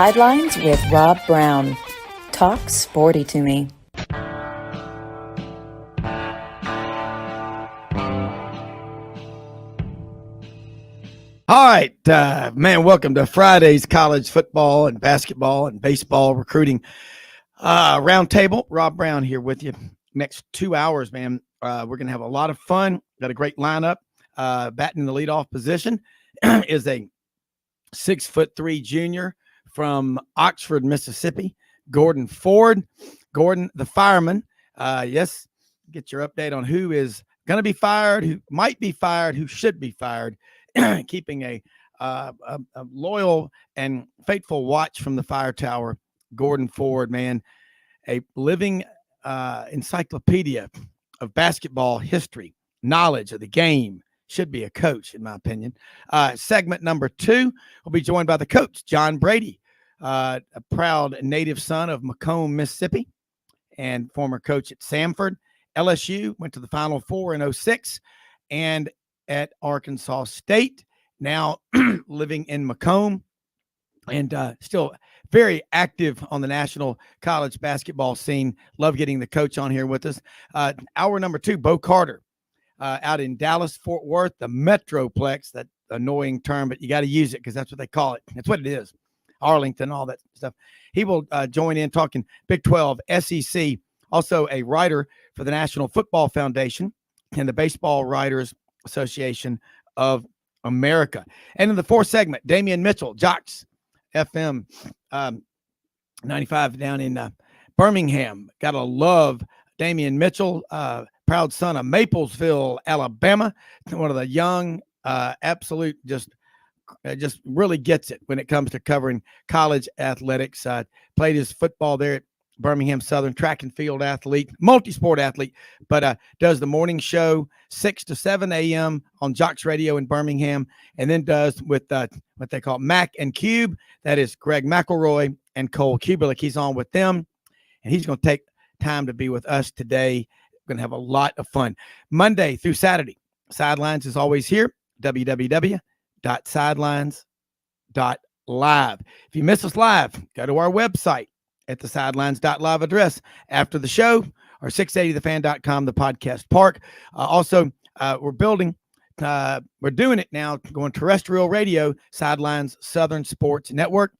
Sidelines with Rob Browne. Talk sporty to me. All right, man, welcome to Friday's college football and basketball and baseball recruiting roundtable. Rob Browne here with you. Next 2 hours, man, we're going to have a lot of fun. Got a great lineup. Batting the leadoff position is a 6'3" junior from Oxford, Mississippi, Gordon Ford. Gordon, the fireman. Yes, get your update on who is going to be fired, who might be fired, who should be fired. Keeping a loyal and faithful watch from the fire tower. Gordon Ford, man, a living encyclopedia of basketball history, knowledge of the game. Should be a coach, in my opinion. Segment number 2, we'll be joined by the coach, John Brady, a proud native son of Macomb, Mississippi, and former coach at Samford. LSU went to the Final Four in 2006, and at Arkansas State, now living in Macomb, and still very active on the national college basketball scene. Love getting the coach on here with us. Hour number 2, Bo Carter, out in Dallas, Fort Worth, the Metroplex, that annoying term, but you got to use it because that's what they call it. That's what it is. Arlington, all that stuff. He will join in talking Big 12, SEC, also a writer for the National Football Foundation and the Baseball Writers Association of America. And in the 4th segment, Damian Mitchell, Jocks FM 95 down in Birmingham. Gotta love Damian Mitchell, proud son of Maplesville, Alabama. One of the young, absolute, just really gets it when it comes to covering college athletics. Played his football there at Birmingham Southern, track and field athlete, multi-sport athlete, but does the morning show 6 to 7 a.m. on Jocks Radio in Birmingham, and then does with what they call Mac and Cube. That is Greg McElroy and Cole Kubelik. He's on with them, and he's going to take time to be with us today. We're going to have a lot of fun. Monday through Saturday, Sidelines is always here, www.sidelines.live. If you miss us live, go to our website at the sidelines.live address after the show, or 680thefan.com, the podcast park. Also, we're building, we're doing it now, going terrestrial radio, Sidelines Southern Sports Network,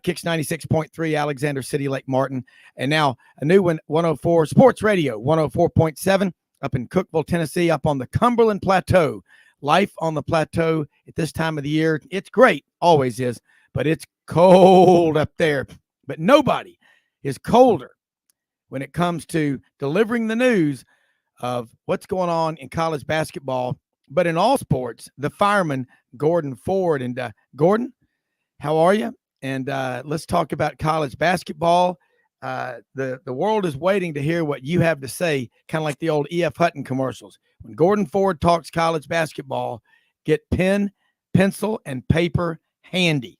Kicks 96.3, Alexander City, Lake Martin, and now a new one, 104 Sports Radio, 104.7 up in Cookeville, Tennessee, up on the Cumberland Plateau. Life on the plateau at this time of the year, it's great, always is, but it's cold up there. But nobody is colder when it comes to delivering the news of what's going on in college basketball, but in all sports, the fireman, Gordon Ford. And Gordon, how are you? And let's talk about college basketball. The world is waiting to hear what you have to say, kind of like the old E.F. Hutton commercials. When Gordon Ford talks college basketball, get pen, pencil, and paper handy.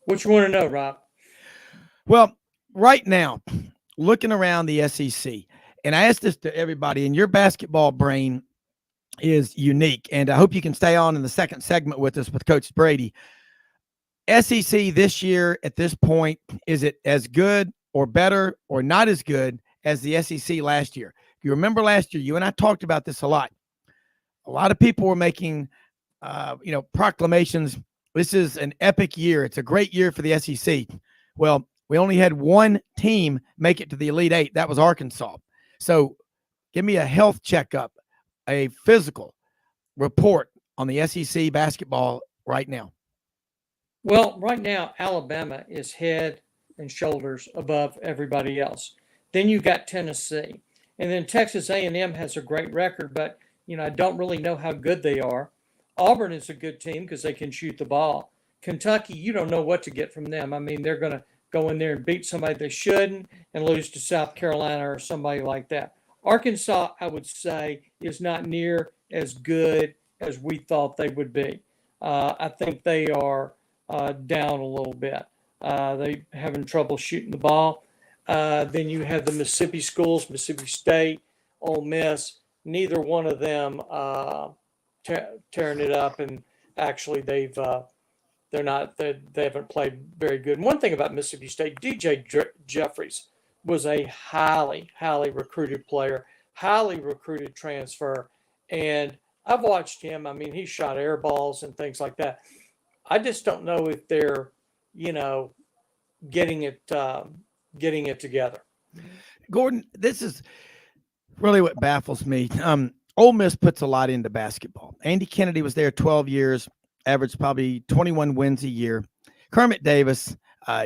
What you want to know, Rob? Well, right now, looking around the SEC, and I ask this to everybody, and your basketball brain is unique, and I hope you can stay on in the second segment with us with Coach Brady. SEC this year at this point, is it as good or better or not as good as the SEC last year? You remember last year, you and I talked about this a lot. A lot of people were making, proclamations. This is an epic year. It's a great year for the SEC. Well, we only had one team make it to the Elite Eight. That was Arkansas. So give me a health checkup, a physical report on the SEC basketball right now. Well, right now, Alabama is head and shoulders above everybody else. Then you've got Tennessee. And then Texas A&M has a great record, but, I don't really know how good they are. Auburn is a good team because they can shoot the ball. Kentucky, you don't know what to get from them. I mean, they're going to go in there and beat somebody they shouldn't and lose to South Carolina or somebody like that. Arkansas, I would say, is not near as good as we thought they would be. I think they are down a little bit. They're having trouble shooting the ball. Then you have the Mississippi schools, Mississippi State, Ole Miss. Neither one of them tearing it up, and actually they've They haven't played very good. And one thing about Mississippi State, DJ Jeffries was a highly recruited player, highly recruited transfer, and I've watched him. I mean, he shot air balls and things like that. I just don't know if they're, getting it together. Gordon, this is really what baffles me. Ole Miss puts a lot into basketball. Andy Kennedy was there 12 years, averaged probably 21 wins a year. Kermit Davis,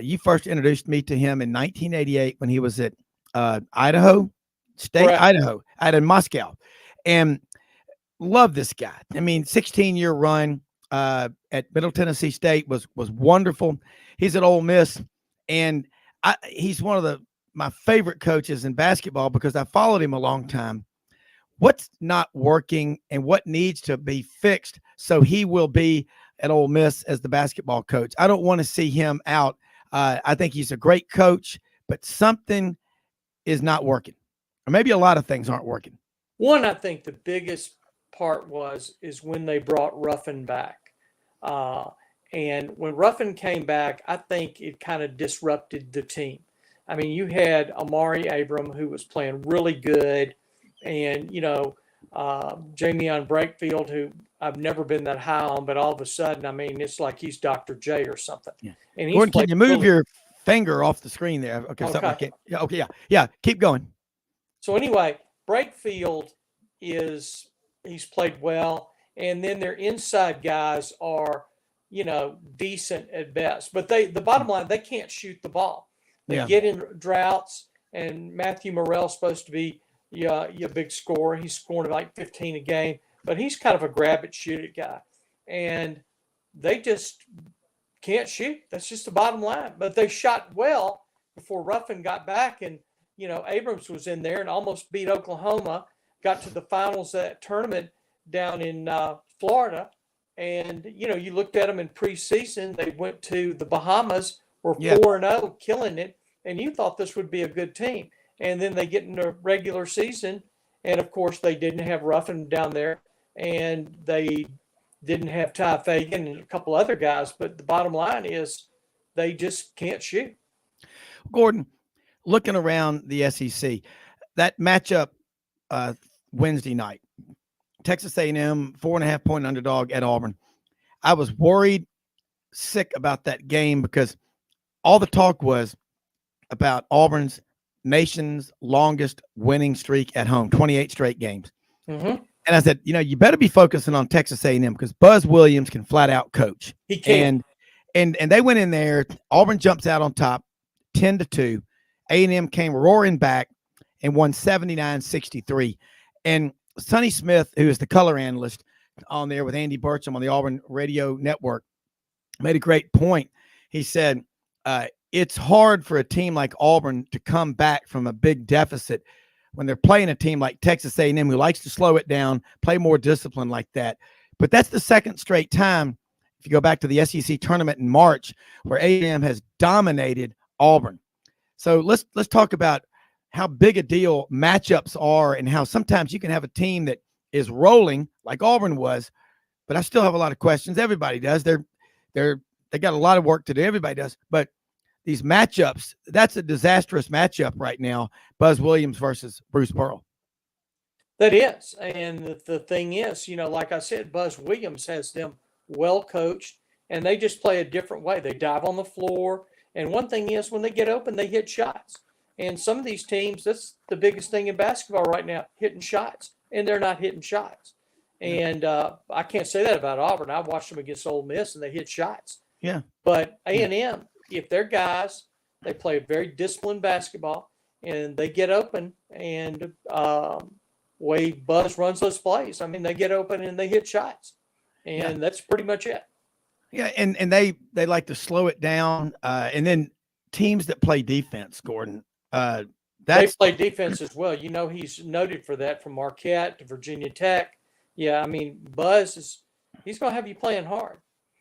you first introduced me to him in 1988 when he was at Idaho State, Correct. Idaho, out in Moscow. And love this guy. I mean, 16-year run at Middle Tennessee State was wonderful. He's at Ole Miss, and he's one of my favorite coaches in basketball because I followed him a long time. What's not working and what needs to be fixed so he will be at Ole Miss as the basketball coach? I don't want to see him out. I think he's a great coach, but something is not working, or maybe a lot of things aren't working. One, I think the biggest part is when they brought Ruffin back. And when Ruffin came back, I think it kind of disrupted the team. I mean, you had Amari Abram, who was playing really good, and, Damian Brakefield, who I've never been that high on, but all of a sudden, I mean, it's like he's Dr. J or something. Yeah. And Gordon, can you move your finger off the screen there? Okay, something like it. Yeah, okay, yeah. Keep going. So anyway, Brakefield he's played well, and then their inside guys are, decent at best. But the bottom line, they can't shoot the ball. They get in droughts, and Matthew Morrell's supposed to be your big scorer. He's scoring like 15 a game, but he's kind of a grab it, shoot it guy. And they just can't shoot. That's just the bottom line. But they shot well before Ruffin got back, and, Abrams was in there and almost beat Oklahoma, got to the finals of that tournament down in Florida. And, you looked at them in preseason. They went to the Bahamas, were 4-0, killing it, and you thought this would be a good team. And then they get into regular season, and, of course, they didn't have Ruffin down there, and they didn't have Ty Fagan and a couple other guys. But the bottom line is they just can't shoot. Gordon, looking around the SEC, that matchup Wednesday night, Texas A&M 4.5-point underdog at Auburn. I was worried, sick about that game because all the talk was about Auburn's nation's longest winning streak at home, 28 straight games. Mm-hmm. And I said, you better be focusing on Texas A&M because Buzz Williams can flat out coach. He can. And they went in there. Auburn jumps out on top, 10-2. A&M came roaring back and won 79-63. And Sonny Smith, who is the color analyst on there with Andy Burcham on the Auburn radio network, made a great point. He said, it's hard for a team like Auburn to come back from a big deficit when they're playing a team like Texas A&M who likes to slow it down, play more discipline like that. But that's the second straight time, if you go back to the SEC tournament in March, where A&M has dominated Auburn. So let's talk about how big a deal matchups are and how sometimes you can have a team that is rolling like Auburn was, but I still have a lot of questions. Everybody does. They got a lot of work to do. Everybody does. But these matchups, that's a disastrous matchup right now, Buzz Williams versus Bruce Pearl. That is. And the thing is, like I said, Buzz Williams has them well coached, and they just play a different way. They dive on the floor. And one thing is, when they get open, they hit shots. And some of these teams, that's the biggest thing in basketball right now, hitting shots. And they're not hitting shots. And I can't say that about Auburn. I watched them against Ole Miss, and they hit shots. Yeah. But A&M, if they're guys, they play very disciplined basketball, and they get open, and way Buzz runs those plays. I mean, they get open and they hit shots, and that's pretty much it. Yeah, and they like to slow it down, and then teams that play defense, Gordon, they play defense as well. He's noted for that, from Marquette to Virginia Tech. Yeah, I mean, Buzz he's going to have you playing hard.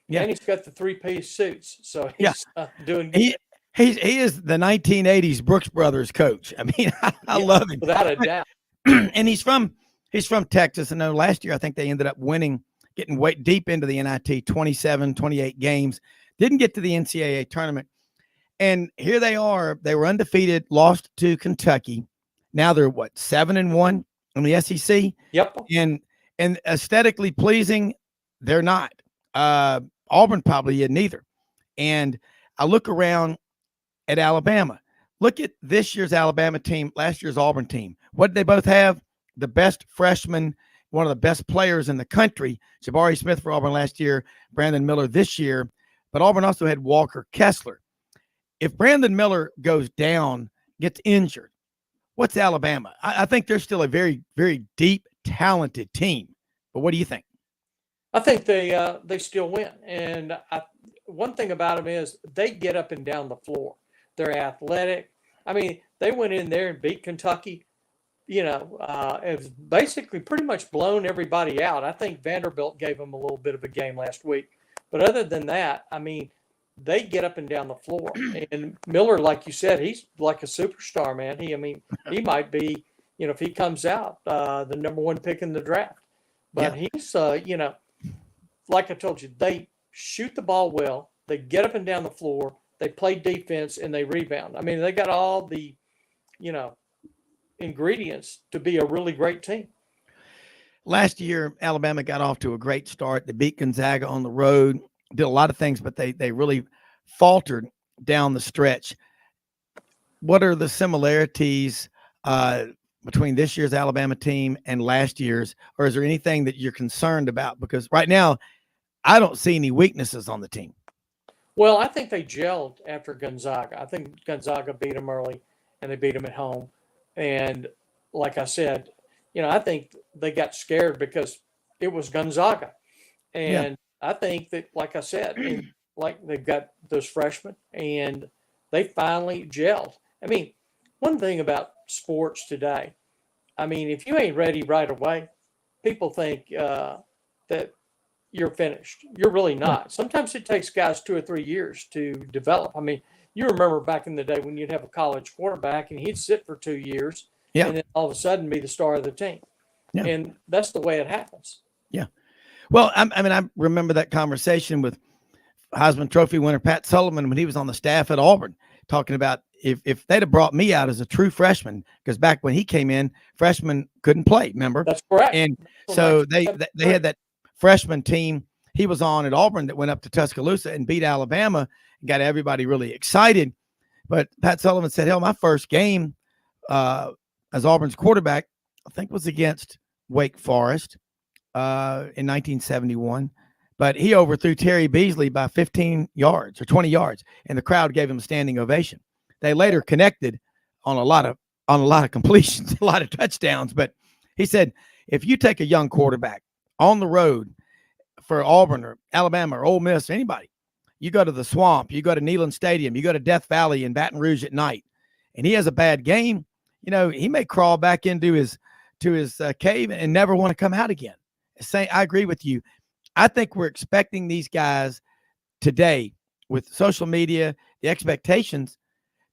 Yeah, and he's got the 3-piece suits, so he's doing good. He is the 1980s Brooks Brothers coach. I mean, I love him without a doubt. And he's from Texas. I know last year I think they ended up winning getting way deep into the NIT, 27, 28 games, didn't get to the NCAA tournament. And here they are. They were undefeated, lost to Kentucky. Now they're 7-1 in the SEC. Yep. And aesthetically pleasing, they're not. Auburn probably is neither. And I look around at Alabama. Look at this year's Alabama team, last year's Auburn team. What did they both have? The best freshman, one of the best players in the country, Jabari Smith for Auburn last year, Brandon Miller this year. But Auburn also had Walker Kessler. If Brandon Miller goes down, gets injured, what's Alabama? I think they're still a very, very deep, talented team. But what do you think? I think they still win. And one thing about them is they get up and down the floor. They're athletic. I mean, they went in there and beat Kentucky. It's basically pretty much blown everybody out. I think Vanderbilt gave them a little bit of a game last week. But other than that, I mean, they get up and down the floor. And Miller, like you said, he's like a superstar, man. He might be, if he comes out, the number one pick in the draft. But he's, like I told you, they shoot the ball well. They get up and down the floor. They play defense and they rebound. I mean, they got all the, ingredients to be a really great team. Last year, Alabama got off to a great start. They beat Gonzaga on the road, did a lot of things, but they really faltered down the stretch. What are the similarities between this year's Alabama team and last year's, or is there anything that you're concerned about? Because right now, I don't see any weaknesses on the team. Well, I think they gelled after Gonzaga. I think Gonzaga beat them early, and they beat them at home. And like I said, I think they got scared because it was Gonzaga. And I think that, like I said, like they've got those freshmen, and they finally gelled. I mean, one thing about sports today, I mean, if you ain't ready right away, people think that you're finished. You're really not. Sometimes it takes guys 2 or 3 years to develop. I mean, you remember back in the day when you'd have a college quarterback and he'd sit for 2 years and then all of a sudden be the star of the team. Yeah. And that's the way it happens. Yeah. Well, I remember that conversation with Heisman Trophy winner Pat Sullivan when he was on the staff at Auburn, talking about if they'd have brought me out as a true freshman, because back when he came in, freshmen couldn't play, remember? That's correct. And so they had that freshman team he was on at Auburn that went up to Tuscaloosa and beat Alabama and got everybody really excited. But Pat Sullivan said, hell, my first game as Auburn's quarterback, I think was against Wake Forest in 1971. But he overthrew Terry Beasley by 15 yards or 20 yards, and the crowd gave him a standing ovation. They later connected on a lot of completions, a lot of touchdowns. But he said, if you take a young quarterback on the road for Auburn or Alabama or Ole Miss, or anybody, you go to the Swamp, you go to Neyland Stadium, you go to Death Valley in Baton Rouge at night, and he has a bad game, he may crawl back into his cave and never want to come out again. I agree with you. I think we're expecting these guys today with social media, the expectations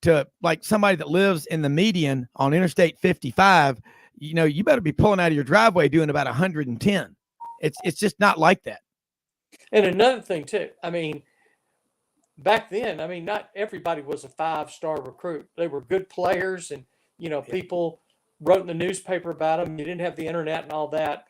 to, like somebody that lives in the median on Interstate 55, you better be pulling out of your driveway doing about 110. It's just not like that. And another thing too, I mean, back then, not everybody was a 5-star recruit. They were good players, and people wrote in the newspaper about them. You didn't have the internet and all that.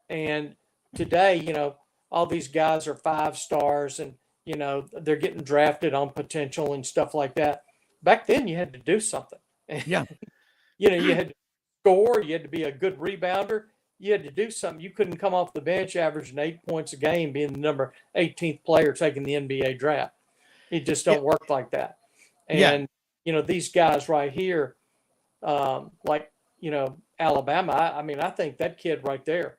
And today, all these guys are 5 stars, and they're getting drafted on potential and stuff like that. Back then, you had to do something. Yeah. You had to score. You had to be a good rebounder. You had to do something. You couldn't come off the bench averaging 8 points a game, being the number 18th player taking the NBA draft. It just don't work like that. And, these guys right here, Alabama, I think that kid right there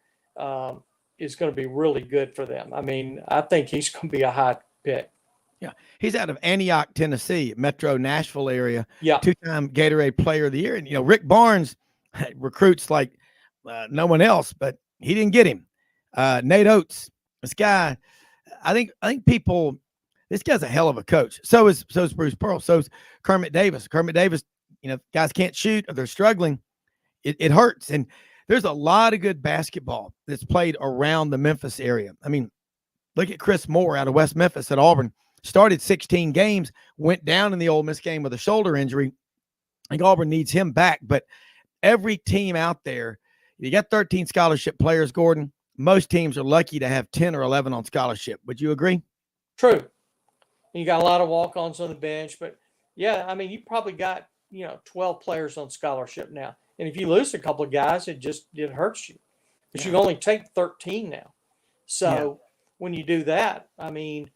is going to be really good for them. I think he's going to be a hot pick. Yeah. He's out of Antioch, Tennessee, Metro Nashville area. Yeah. 2-time Gatorade Player of the Year. And, Rick Barnes recruits like no one else, but he didn't get him. Nate Oates, this guy, I think people, this guy's a hell of a coach. So is Bruce Pearl. So is Kermit Davis. Kermit Davis, guys can't shoot or they're struggling. It hurts. And there's a lot of good basketball that's played around the Memphis area. I mean, look at Chris Moore out of West Memphis at Auburn. Started 16 games, went down in the Ole Miss game with a shoulder injury. I think Auburn needs him back. But every team out there, you got 13 scholarship players, Gordon. Most teams are lucky to have 10 or 11 on scholarship. Would you agree? True. You got a lot of walk-ons on the bench, but yeah, I mean, you probably got, 12 players on scholarship now. And if you lose a couple of guys, it hurts you. But you can only take 13 now. So when you do that, I mean,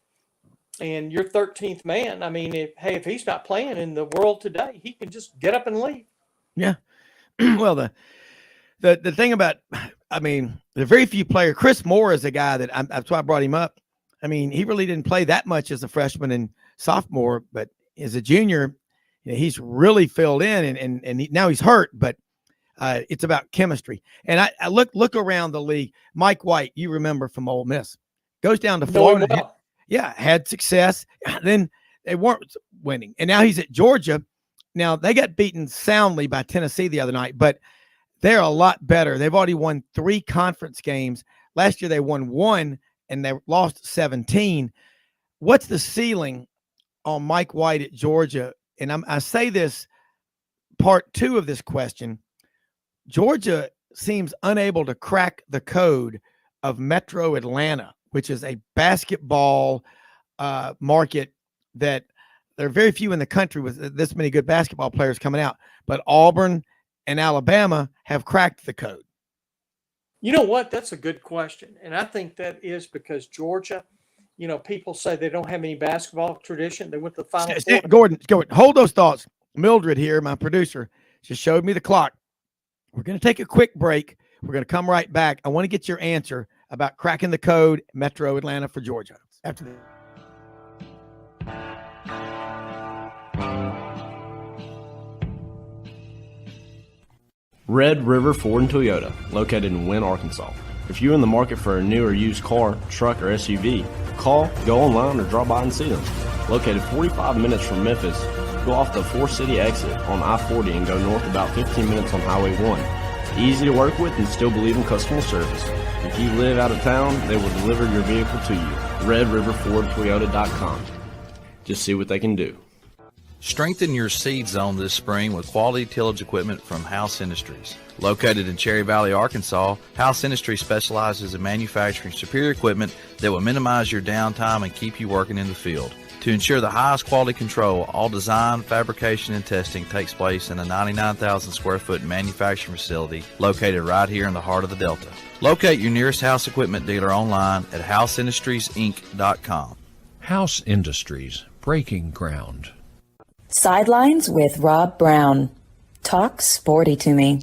and your 13th man, I mean, if he's not playing in the world today, he can just get up and leave. Yeah. Well, the thing about, I mean, the very few players, Chris Moore is a guy that's why I brought him up. I mean, he really didn't play that much as a freshman and sophomore, but as a junior, he's really filled in, and now he's hurt, but it's about chemistry. And I look around the league. Mike White, you remember from Ole Miss, goes down to Florida. Had success. Then they weren't winning, and now he's at Georgia. Now they got beaten soundly by Tennessee the other night, but they're a lot better. They've already won 3 conference games. Last year they won 1 and they lost 17. What's the ceiling on Mike White at Georgia? And I say this, part 2 of this question. Georgia seems unable to crack the code of Metro Atlanta, which is a basketball market that there are very few in the country with this many good basketball players coming out. But Auburn and Alabama have cracked the code. You know what? That's a good question. And I think that is because Georgia, people say they don't have any basketball tradition. They went to the Final Four. Gordon, hold those thoughts. Mildred here, my producer, just showed me the clock. We're going to take a quick break. We're going to come right back. I want to get your answer about cracking the code, Metro Atlanta for Georgia. After this. Red River Ford and Toyota, located in Wynne, Arkansas. If you're in the market for a new or used car, truck, or SUV, call, go online, or drop by and see them. Located 45 minutes from Memphis, go off the 4-city exit on I-40 and go north about 15 minutes on Highway 1. Easy to work with and still believe in customer service. If you live out of town, they will deliver your vehicle to you. RedRiverFordToyota.com. Just see what they can do. Strengthen your seed zone this spring with quality tillage equipment from House Industries. Located in Cherry Valley, Arkansas, House Industries specializes in manufacturing superior equipment that will minimize your downtime and keep you working in the field. To ensure the highest quality control, all design, fabrication, and testing takes place in a 99,000 square foot manufacturing facility located right here in the heart of the Delta. Locate your nearest House equipment dealer online at houseindustriesinc.com. House Industries, breaking ground. Sidelines with Rob Browne. Talk sporty to me.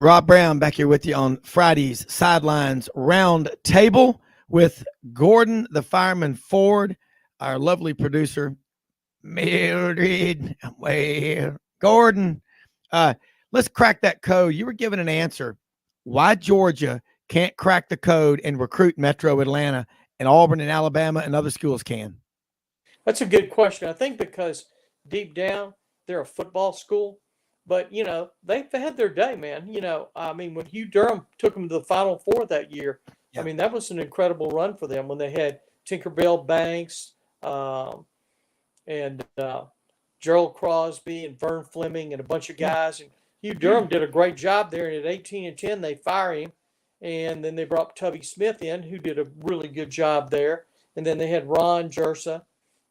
Rob Browne back here with you on Friday's Sidelines Round Table with Gordon the Fireman Ford, our lovely producer, Mildred. Well, Gordon, let's crack that code. You were given an answer. Why Georgia can't crack the code and recruit Metro Atlanta, and Auburn and Alabama and other schools can? That's a good question. I think because deep down, they're a football school. But, they've had their day, man. I mean, when Hugh Durham took them to the Final Four that year, I mean, that was an incredible run for them when they had Tinkerbell Banks and Gerald Crosby and Vern Fleming and a bunch of guys. And Hugh Durham did a great job there. And at 18-10, they fire him. And then they brought Tubby Smith in, who did a really good job there. And then they had Ron Jersa.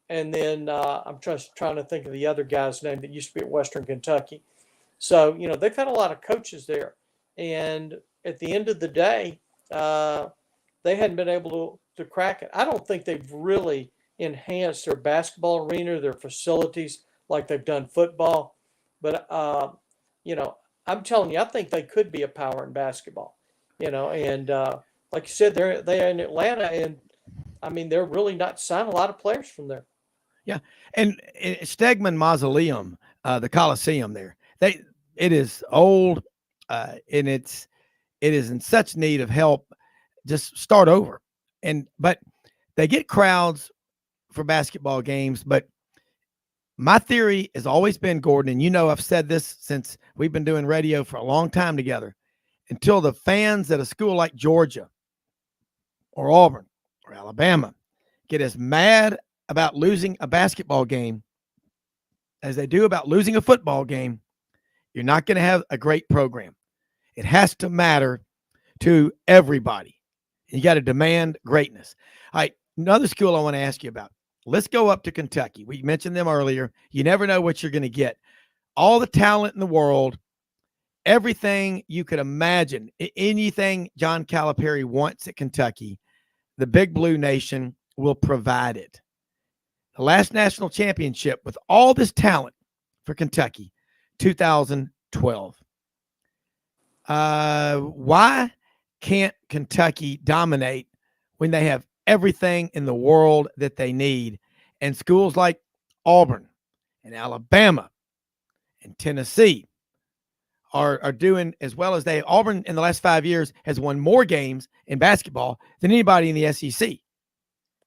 And then I'm just trying to think of the other guy's name that used to be at Western Kentucky. So, they've had a lot of coaches there. And at the end of the day, they hadn't been able to crack it. I don't think they've really enhanced their basketball arena, their facilities, like they've done football. But, I'm telling you, I think they could be a power in basketball, and like you said, they're in Atlanta, and, I mean, they're really not signing a lot of players from there. Yeah. And Stegman Mausoleum, the Coliseum there, it is old, and it is in such need of help. Just start over. But they get crowds for basketball games, but my theory has always been, Gordon, and I've said this since we've been doing radio for a long time together, until the fans at a school like Georgia or Auburn or Alabama get as mad about losing a basketball game as they do about losing a football game, you're not going to have a great program. It has to matter to everybody. You got to demand greatness. All right, another school I want to ask you about. Let's go up to Kentucky. We mentioned them earlier. You never know what you're going to get. All the talent in the world, everything you could imagine, anything John Calipari wants at Kentucky, the Big Blue Nation will provide it. The last national championship with all this talent for Kentucky, 2012. Why can't Kentucky dominate when they have everything in the world that they need? And schools like Auburn and Alabama and Tennessee are doing as well as they. Auburn in the last 5 years has won more games in basketball than anybody in the SEC.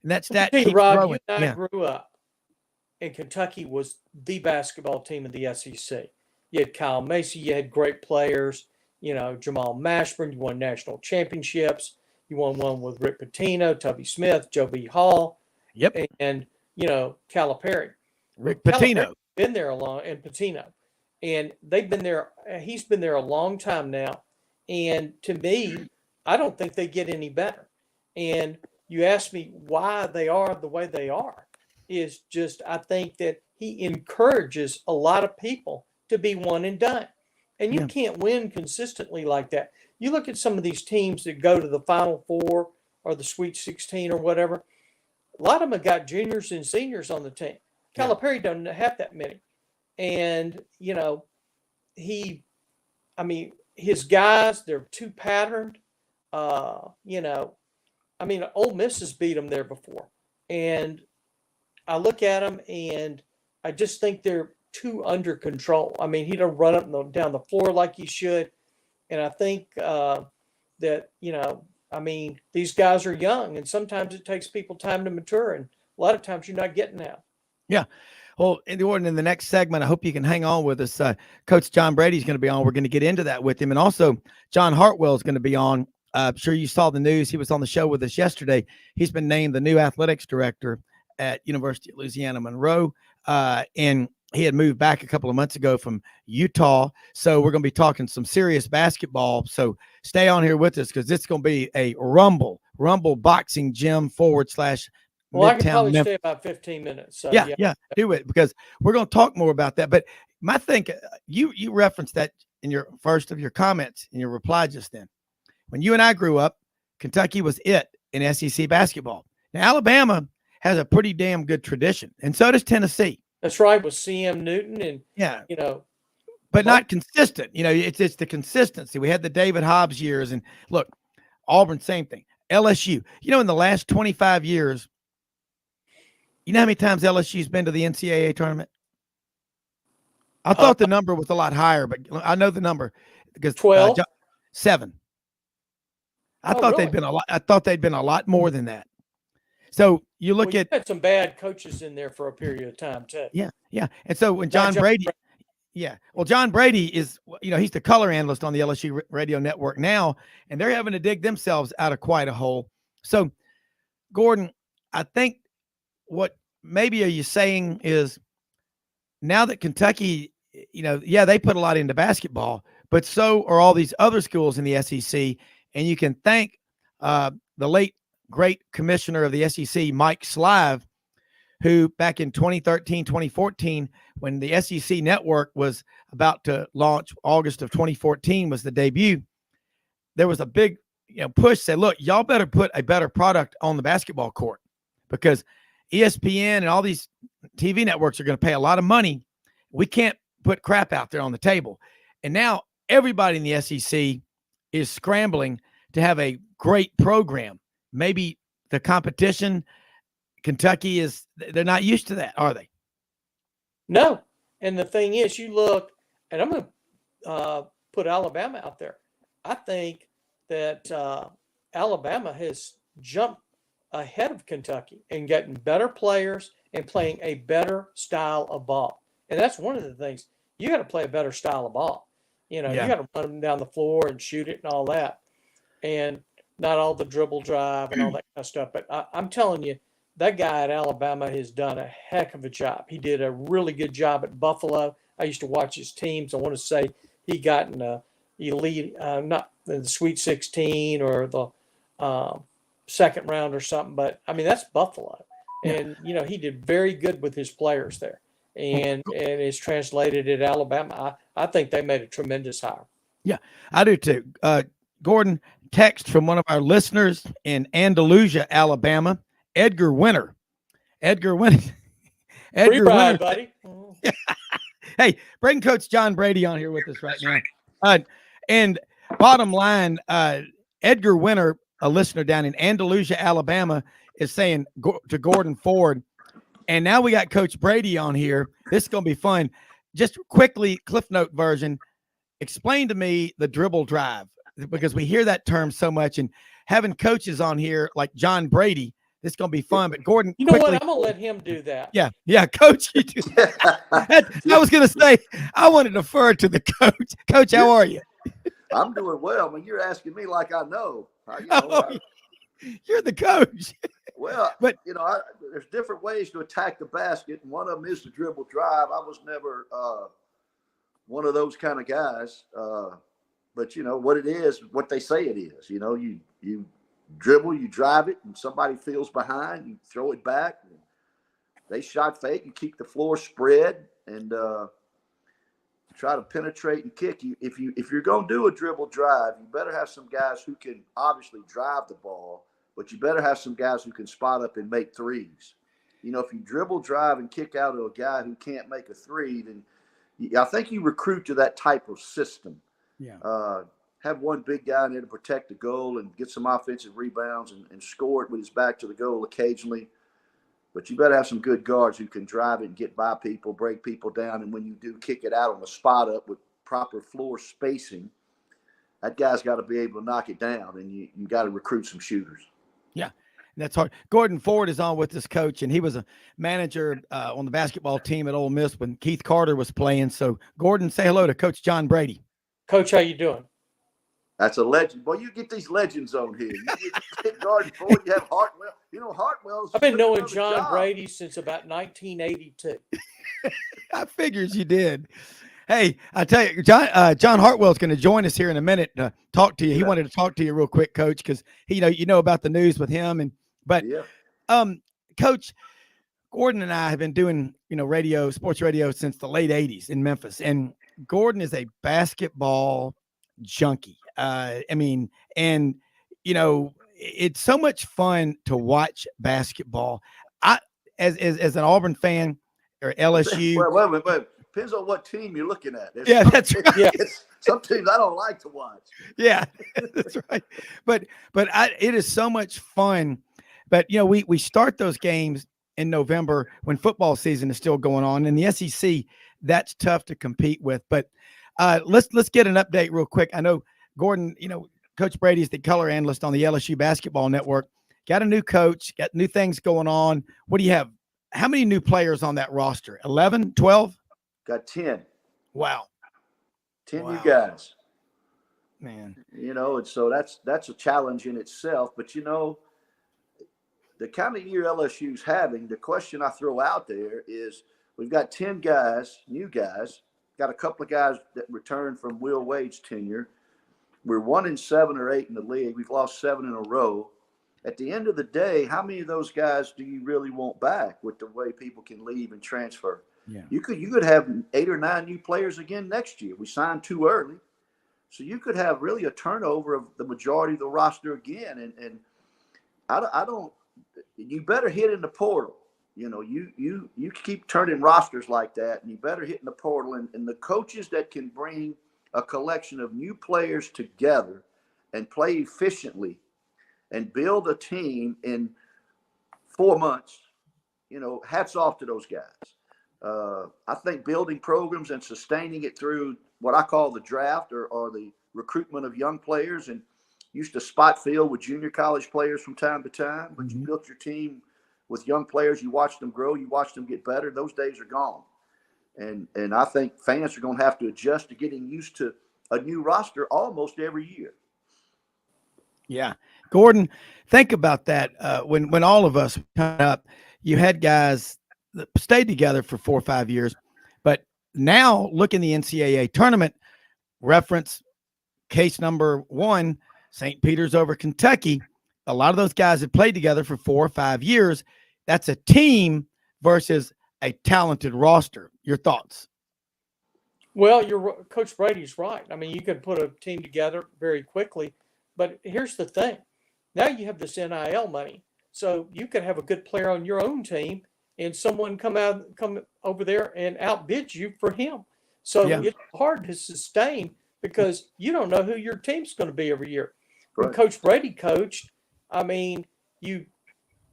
And that stat keeps Rob, growing. you and I grew up, and Kentucky was the basketball team of the SEC. You had Kyle Macy, you had great players, Jamal Mashburn, you won national championships. You won one with Rick Pitino, Tubby Smith, Joe B. Hall. Yep. And, Calipari. Rick Pitino. Been there a long, and Pitino. And they've been there. He's been there a long time now. And to me, I don't think they get any better. And you ask me why they are the way they are, is just, I think that he encourages a lot of people to be one and done. And you can't win consistently like that. You look at some of these teams that go to the Final Four or the Sweet 16 or whatever, a lot of them have got juniors and seniors on the team. Calipari doesn't have that many. And, his guys, they're too patterned. Ole Miss has beat them there before. And I look at them and I just think they're too under control. He don't run up and down the floor like he should. And I think that, these guys are young, and sometimes it takes people time to mature. And a lot of times you're not getting that. Yeah. Well, in the next segment, I hope you can hang on with us. Coach John Brady is going to be on. We're going to get into that with him. And also, John Hartwell is going to be on. I'm sure you saw the news. He was on the show with us yesterday. He's been named the new athletics director at University of Louisiana Monroe. And he had moved back a couple of months ago from Utah. So we're going to be talking some serious basketball. So stay on here with us, because it's going to be a Rumble Boxing Gym / Well, I can probably stay about 15 minutes. So yeah, do it, because we're going to talk more about that. But my thing, you referenced that in your first of your comments in your reply just then. When you and I grew up, Kentucky was it in SEC basketball. Now, Alabama has a pretty damn good tradition, and so does Tennessee. That's right, with C.M. Newton and but not consistent. It's the consistency. We had the David Hobbs years, and look, Auburn, same thing. LSU, in the last 25 years, you know how many times LSU's been to the NCAA tournament? I thought the number was a lot higher, but I know the number because 12, 7. I thought really? they'd been a lot. I thought they'd been a lot more than that. So you look at had some bad coaches in there for a period of time too. Yeah. And so when John Brady, John Brady is, he's the color analyst on the LSU radio network now, and they're having to dig themselves out of quite a hole. So, Gordon, I think what maybe are you saying is, now that Kentucky, they put a lot into basketball, but so are all these other schools in the SEC, and you can thank the late great commissioner of the SEC, Mike Slive, who back in 2013, 2014, when the SEC network was about to launch, August of 2014 was the debut, there was a big push, said, look, y'all better put a better product on the basketball court, because ESPN and all these TV networks are going to pay a lot of money. We can't put crap out there on the table. And now everybody in the SEC is scrambling to have a great program. Maybe the competition, Kentucky they're not used to that, are they? No. And the thing is, you look, and I'm going to put Alabama out there. I think that Alabama has jumped ahead of Kentucky and gotten better players and playing a better style of ball. And that's one of the things. You got to play a better style of ball. You know, Yeah. you got to run them down the floor and shoot it and all that. And not all the dribble drive and all that kind of stuff. But I'm telling you, that guy at Alabama has done a heck of a job. He did a really good job at Buffalo. I used to watch his teams. I want to say he got in the elite, not the Sweet 16 or the second round or something. But, I mean, that's Buffalo. And, you know, he did very good with his players there. And it's translated at Alabama. I think they made a tremendous hire. Yeah, I do too. Gordon, text from one of our listeners in Andalusia, Alabama, Edgar Winter. Edgar Winter. Free Edgar ride, Winter. buddy. Hey, bring Coach John Brady on here with us right now. And bottom line, Edgar Winter, a listener down in Andalusia, Alabama, is saying to Gordon Ford, and now we got Coach Brady on here. This is going to be fun. Just quickly, Cliff Note version, explain to me the dribble drive, because we hear that term so much, and having coaches on here like John Brady, this is going to be fun. But Gordon, You know quickly, what? I'm going to let him do that. Yeah, Coach. You do that. I was going to say, I want to defer to the coach. Coach, how are you? I'm doing well. I mean, you're asking me like I know. You're the coach. Well, but you know, there's different ways to attack the basket, and one of them is the dribble drive. I was never one of those kind of guys, but you know what it is, what they say it is. You know, you dribble, you drive it, and somebody feels behind, you throw it back. And they shot fake, you keep the floor spread, and try to penetrate and kick. You if you're going to do a dribble drive, you better have some guys who can obviously drive the ball, but you better have some guys who can spot up and make threes. You know, if you dribble drive and kick out to a guy who can't make a three, then I think you recruit to that type of system. Yeah. Have one big guy in there to protect the goal and get some offensive rebounds and score it with his back to the goal occasionally. But you better have some good guards who can drive it and get by people, break people down. And when you do kick it out on the spot up with proper floor spacing, that guy's got to be able to knock it down, and you got to recruit some shooters. Yeah, that's hard. Gordon Ford is on with this coach, and he was a manager on the basketball team at Ole Miss when Keith Carter was playing. So, Gordon, say hello to Coach John Brady. Coach, how you doing? That's a legend. Boy, you get these legends on here. You get Gordon Ford, you have Hartwell. You know, Hartwell's. I've been knowing John Brady since about 1982. I figures you did. Hey, I tell you, John Hartwell's going to join us here in a minute to talk to you. He wanted to talk to you real quick, Coach, because you know about the news with him. Coach, Gordon and I have been doing sports radio since the late '80s in Memphis, and Gordon is a basketball junkie. It's so much fun to watch basketball. As an Auburn fan or LSU. Wait. Depends on what team you're looking at. That's right. Some teams I don't like to watch. Yeah, that's right. But it is so much fun. But we start those games in November when football season is still going on. In the SEC, that's tough to compete with. But let's get an update real quick. I know Gordon, Coach Brady is the color analyst on the LSU Basketball Network. Got a new coach, got new things going on. What do you have? How many new players on that roster? 11, 12? Got 10. Wow. 10 new guys. Man. And so that's a challenge in itself. But, the kind of year LSU's having, the question I throw out there is we've got 10 guys, new guys, got a couple of guys that returned from Will Wade's tenure. We're 1-7 or 8 in the league. We've lost 7 in a row. At the end of the day, how many of those guys do you really want back with the way people can leave and transfer? Yeah. You could have 8 or 9 new players again next year. We signed too early. So you could have really a turnover of the majority of the roster again. And I don't you better hit in the portal. You keep turning rosters like that, and you better hit in the portal. And the coaches that can bring a collection of new players together and play efficiently and build a team in 4 months, hats off to those guys. I think building programs and sustaining it through what I call the draft or the recruitment of young players, and used to spot field with junior college players from time to time, but you built your team with young players. You watch them grow, you watch them get better. Those days are gone. And I think fans are going to have to adjust to getting used to a new roster almost every year. Yeah. Gordon, think about that. When all of us come up, you had guys that stayed together for 4 or 5 years, but now look in the NCAA tournament, reference case number 1, St. Peter's over Kentucky. A lot of those guys have played together for 4 or 5 years. That's a team versus a talented roster. Your thoughts? Well, Coach Brady's right. I mean, you can put a team together very quickly, but here's the thing. Now you have this NIL money. So you can have a good player on your own team and someone come over there and outbid you for him. So Yeah. it's hard to sustain because you don't know who your team's going to be every year. When Right. Coach Brady coached, I mean, you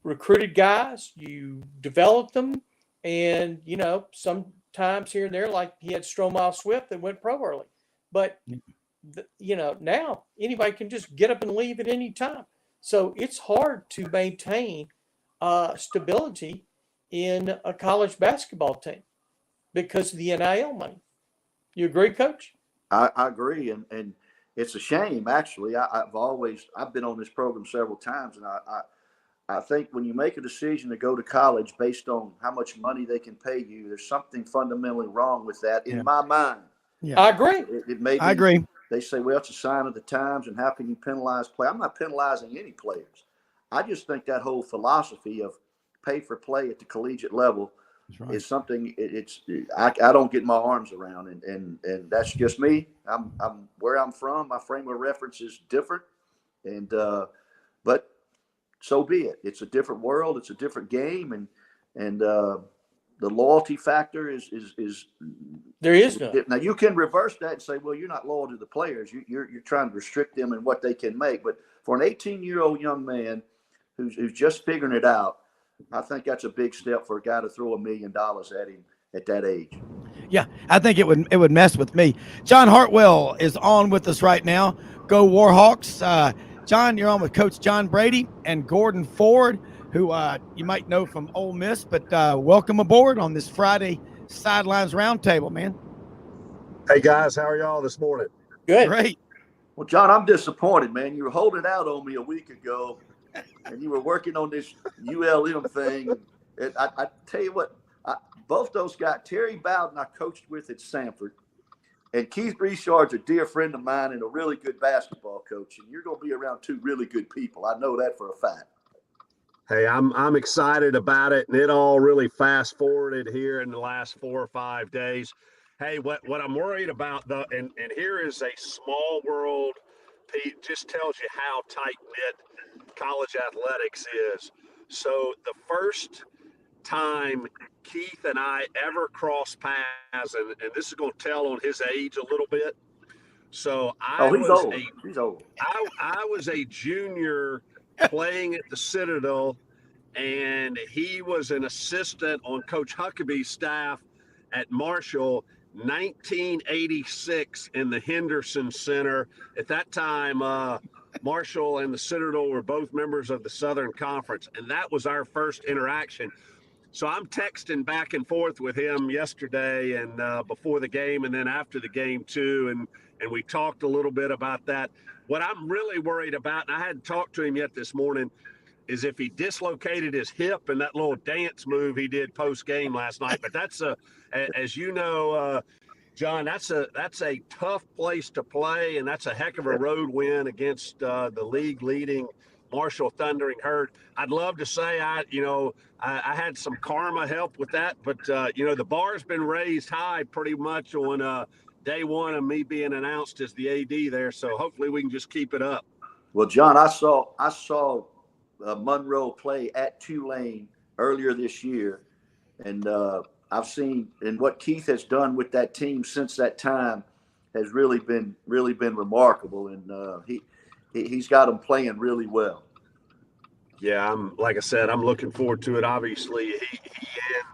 recruited guys, you developed them, and, sometimes here and there, like he had Stromile Swift that went pro early. But, now anybody can just get up and leave at any time. So it's hard to maintain stability in a college basketball team because of the NIL money. You agree, Coach? I agree, and it's a shame. Actually, I've been on this program several times, and I think when you make a decision to go to college based on how much money they can pay you, there's something fundamentally wrong with that in my mind. Yeah. I agree. It may be, I agree. They say, well, it's a sign of the times, and how can you penalize play? I'm not penalizing any players. I just think that whole philosophy of pay for play at the collegiate level Right. is something I don't get my arms around, and that's just me. I'm where I'm from. My frame of reference is different, and but so be it. It's a different world. It's a different game, and the loyalty factor is There is none. now you can reverse that and say, well, you're not loyal to the players. You're trying to restrict them and what they can make. But for an 18-year-old young man who's just figuring it out, I think that's a big step for a guy to throw $1 million at him at that age. Yeah, I think it would mess with me. John Hartwell is on with us right now. Go Warhawks. John, you're on with Coach John Brady and Gordon Ford, who you might know from Ole Miss, but welcome aboard on this Friday Sidelines Roundtable, man. Hey, guys, how are y'all this morning? Good. Great. Well, John, I'm disappointed, man. You were holding out on me a week ago, and you were working on this ULM thing. And I tell you what, both those guys, Terry Bowden, I coached with at Sanford, and Keith Richard's a dear friend of mine and a really good basketball coach. And you're going to be around 2 really good people. I know that for a fact. Hey, I'm excited about it, and it all really fast forwarded here in the last 4 or 5 days. Hey, what I'm worried about, though, and here is a small world, Pete, just tells you how tight-knit college athletics is. So the first time Keith and I ever crossed paths, and this is going to tell on his age a little bit. So He's old. I was a junior playing at the Citadel, and he was an assistant on Coach Huckabee's staff at Marshall, 1986 in the Henderson Center. At that time, Marshall and the Citadel were both members of the Southern Conference, and that was our first interaction. So I'm texting back and forth with him yesterday and before the game and then after the game too, and we talked a little bit about that. What I'm really worried about, and I hadn't talked to him yet this morning, is if he dislocated his hip in that little dance move he did post-game last night. But that's as you know, John, that's a tough place to play, and that's a heck of a road win against the league-leading Marshall Thundering Herd. I'd love to say I had some karma help with that, but the bar's been raised high pretty much on day one of me being announced as the AD there. So hopefully we can just keep it up. Well, John, I saw Monroe play at Tulane earlier this year, and I've seen, and what Keith has done with that team since that time has really been remarkable, and he's got them playing really well. Yeah, like I said, I'm looking forward to it. Obviously, he and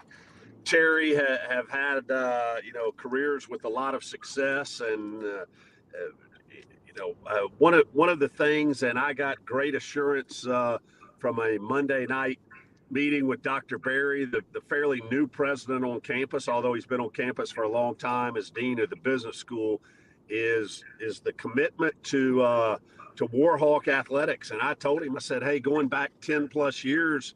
Terry have had careers with a lot of success, and one of the things, and I got great assurance from a Monday night meeting with Dr. Berry, the fairly new president on campus, although he's been on campus for a long time as dean of the business school, is the commitment to Warhawk athletics. And I told him, I said, hey, going back 10 plus years,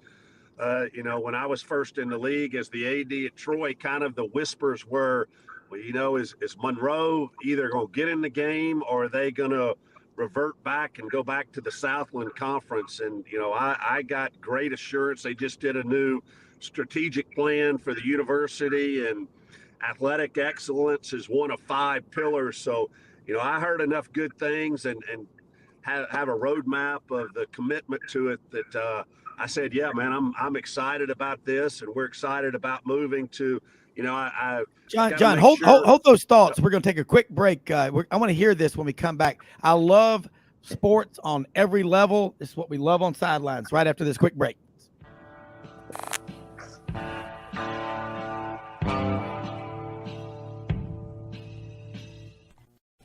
when I was first in the league as the AD at Troy, kind of the whispers were, well, is Monroe either going to get in the game or are they going to revert back and go back to the Southland Conference? And, I got great assurance. They just did a new strategic plan for the university, and athletic excellence is one of 5 pillars. So, I heard enough good things and have a roadmap of the commitment to it that I said, yeah, man, I'm excited about this, and we're excited about moving to, John, hold those thoughts. We're going to take a quick break. I want to hear this when we come back. I love sports on every level. This is what we love on Sidelines. Right after this quick break.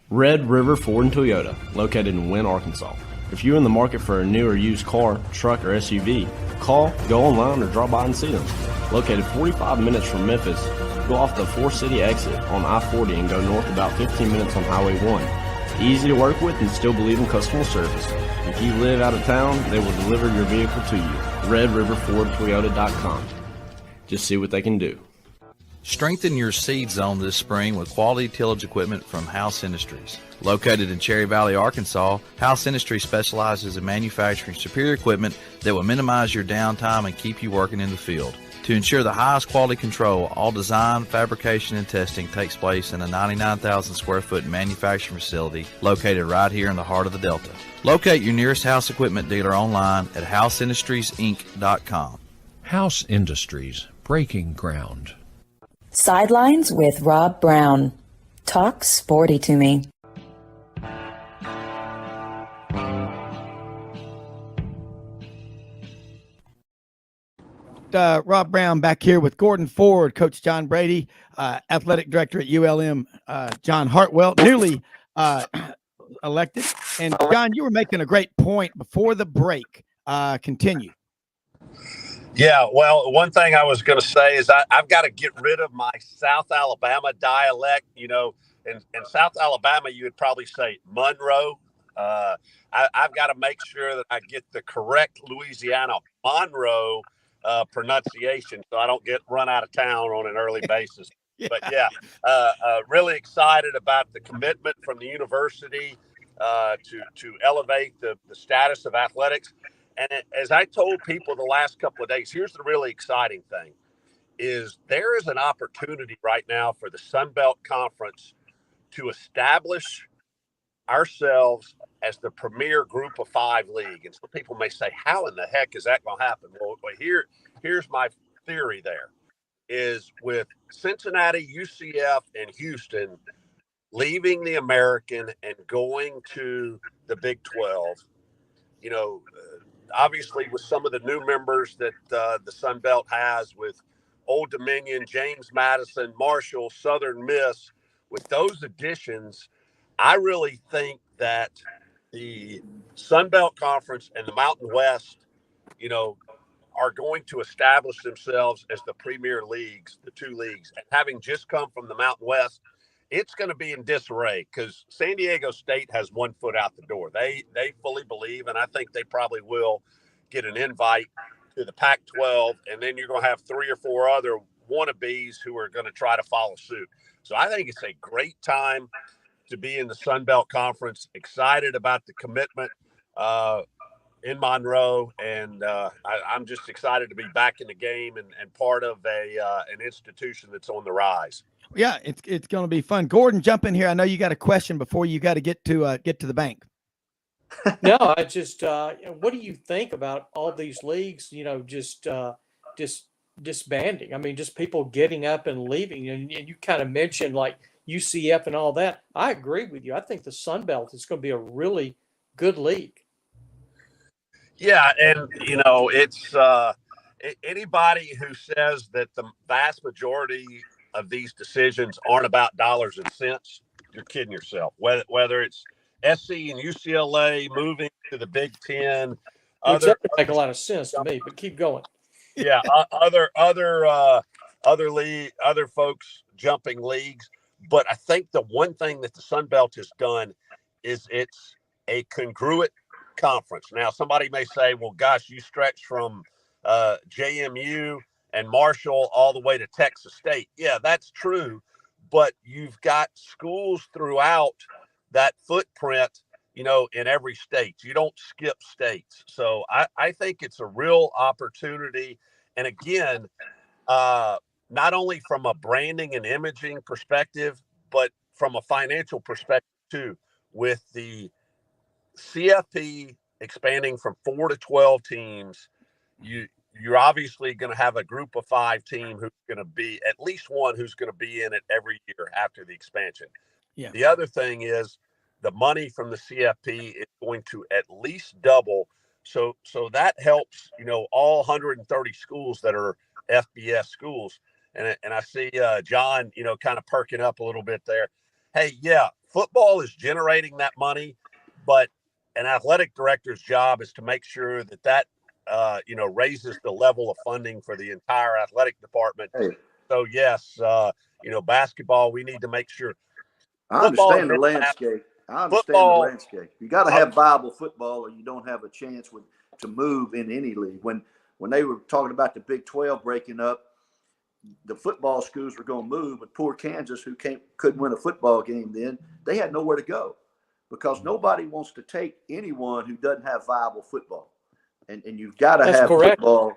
Red River Ford and Toyota, located in Wynne, Arkansas. If you're in the market for a new or used car, truck, or SUV, call, go online, or drop by and see them. Located 45 minutes from Memphis, go off the 4-city exit on I-40 and go north about 15 minutes on Highway 1. Easy to work with and still believe in customer service. If you live out of town, they will deliver your vehicle to you. RedRiverFordToyota.com. Just see what they can do. Strengthen your seed zone this spring with quality tillage equipment from House Industries. Located in Cherry Valley, Arkansas, House Industries specializes in manufacturing superior equipment that will minimize your downtime and keep you working in the field. To ensure the highest quality control, all design, fabrication, and testing takes place in a 99,000 square foot manufacturing facility located right here in the heart of the Delta. Locate your nearest House equipment dealer online at houseindustriesinc.com. House Industries, breaking ground. Sidelines with Rob Browne. Talk sporty to me. Rob Browne back here with Gordon Ford, Coach John Brady, athletic director at ULM, John Hartwell, newly elected. And John, you were making a great point before the break. Continue. Yeah, well, one thing I was going to say is I've got to get rid of my South Alabama dialect. In South Alabama, you would probably say Monroe. I've got to make sure that I get the correct Louisiana Monroe pronunciation so I don't get run out of town on an early basis. Yeah. But yeah, really excited about the commitment from the university to elevate the status of athletics. And as I told people the last couple of days, here's the really exciting thing, is there is an opportunity right now for the Sun Belt Conference to establish ourselves as the premier group of 5 league. And some people may say, how in the heck is that going to happen? Well, here's my theory there, is with Cincinnati, UCF, and Houston leaving the American and going to the Big 12, obviously with some of the new members that the Sun Belt has with Old Dominion, James Madison, Marshall, Southern Miss, with those additions, I really think that the Sun Belt Conference and the Mountain West, are going to establish themselves as the premier leagues, the 2 leagues. And having just come from the Mountain West, it's going to be in disarray because San Diego State has 1 foot out the door. They fully believe, and I think they probably will get an invite to the Pac-12, and then you're going to have 3 or 4 other wannabes who are going to try to follow suit. So I think it's a great time to be in the Sun Belt Conference, excited about the commitment in Monroe, and I'm just excited to be back in the game and part of an institution that's on the rise. Yeah, it's going to be fun. Gordon, jump in here. I know you got a question before you got to get to the bank. No, I just what do you think about all these leagues? Just disbanding. I mean, just people getting up and leaving. And you kind of mentioned like UCF and all that. I agree with you. I think the Sun Belt is going to be a really good league. Yeah, and it's anybody who says that the vast majority of these decisions aren't about dollars and cents, you're kidding yourself. Whether it's SC and UCLA moving to the Big Ten, Which doesn't make a lot of sense to me, but keep going. Yeah, other folks jumping leagues, but I think the one thing that the Sun Belt has done is it's a congruent conference. Now, somebody may say, "Well, gosh, you stretch from JMU and Marshall all the way to Texas State." Yeah, that's true, but you've got schools throughout that footprint. In every state, you don't skip states. So I think it's a real opportunity. And again, not only from a branding and imaging perspective, but from a financial perspective too, with the CFP expanding from 4 to 12 teams, you're obviously going to have a group of 5 team who's going to be at least one who's going to be in it every year after the expansion. Yeah. The other thing is the money from the CFP is going to at least double. So that helps, all 130 schools that are FBS schools. And I see John, kind of perking up a little bit there. Hey, yeah, football is generating that money, but an athletic director's job is to make sure that raises the level of funding for the entire athletic department. Hey, So yes, basketball, we need to make sure. I understand the landscape. You got to have viable football, or you don't have a chance to move in any league. When they were talking about the Big 12 breaking up, the football schools were going to move, but poor Kansas, who couldn't win a football game then, they had nowhere to go because nobody wants to take anyone who doesn't have viable football. And you've got to have football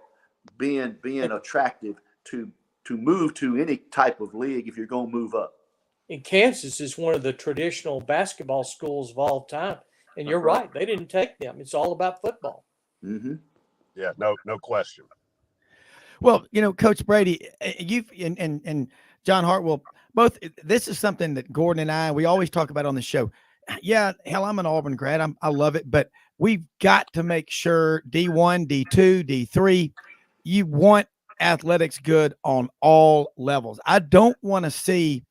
being attractive to move to any type of league if you're going to move up. And Kansas is one of the traditional basketball schools of all time. And you're right. They didn't take them. It's all about football. Mm-hmm. Yeah, no question. Well, Coach Brady, you and John Hartwell, both, this is something that Gordon and we always talk about on the show. Yeah, hell, I'm an Auburn grad. I love it, but we've got to make sure D1, D2, D3, you want athletics good on all levels. I don't want to see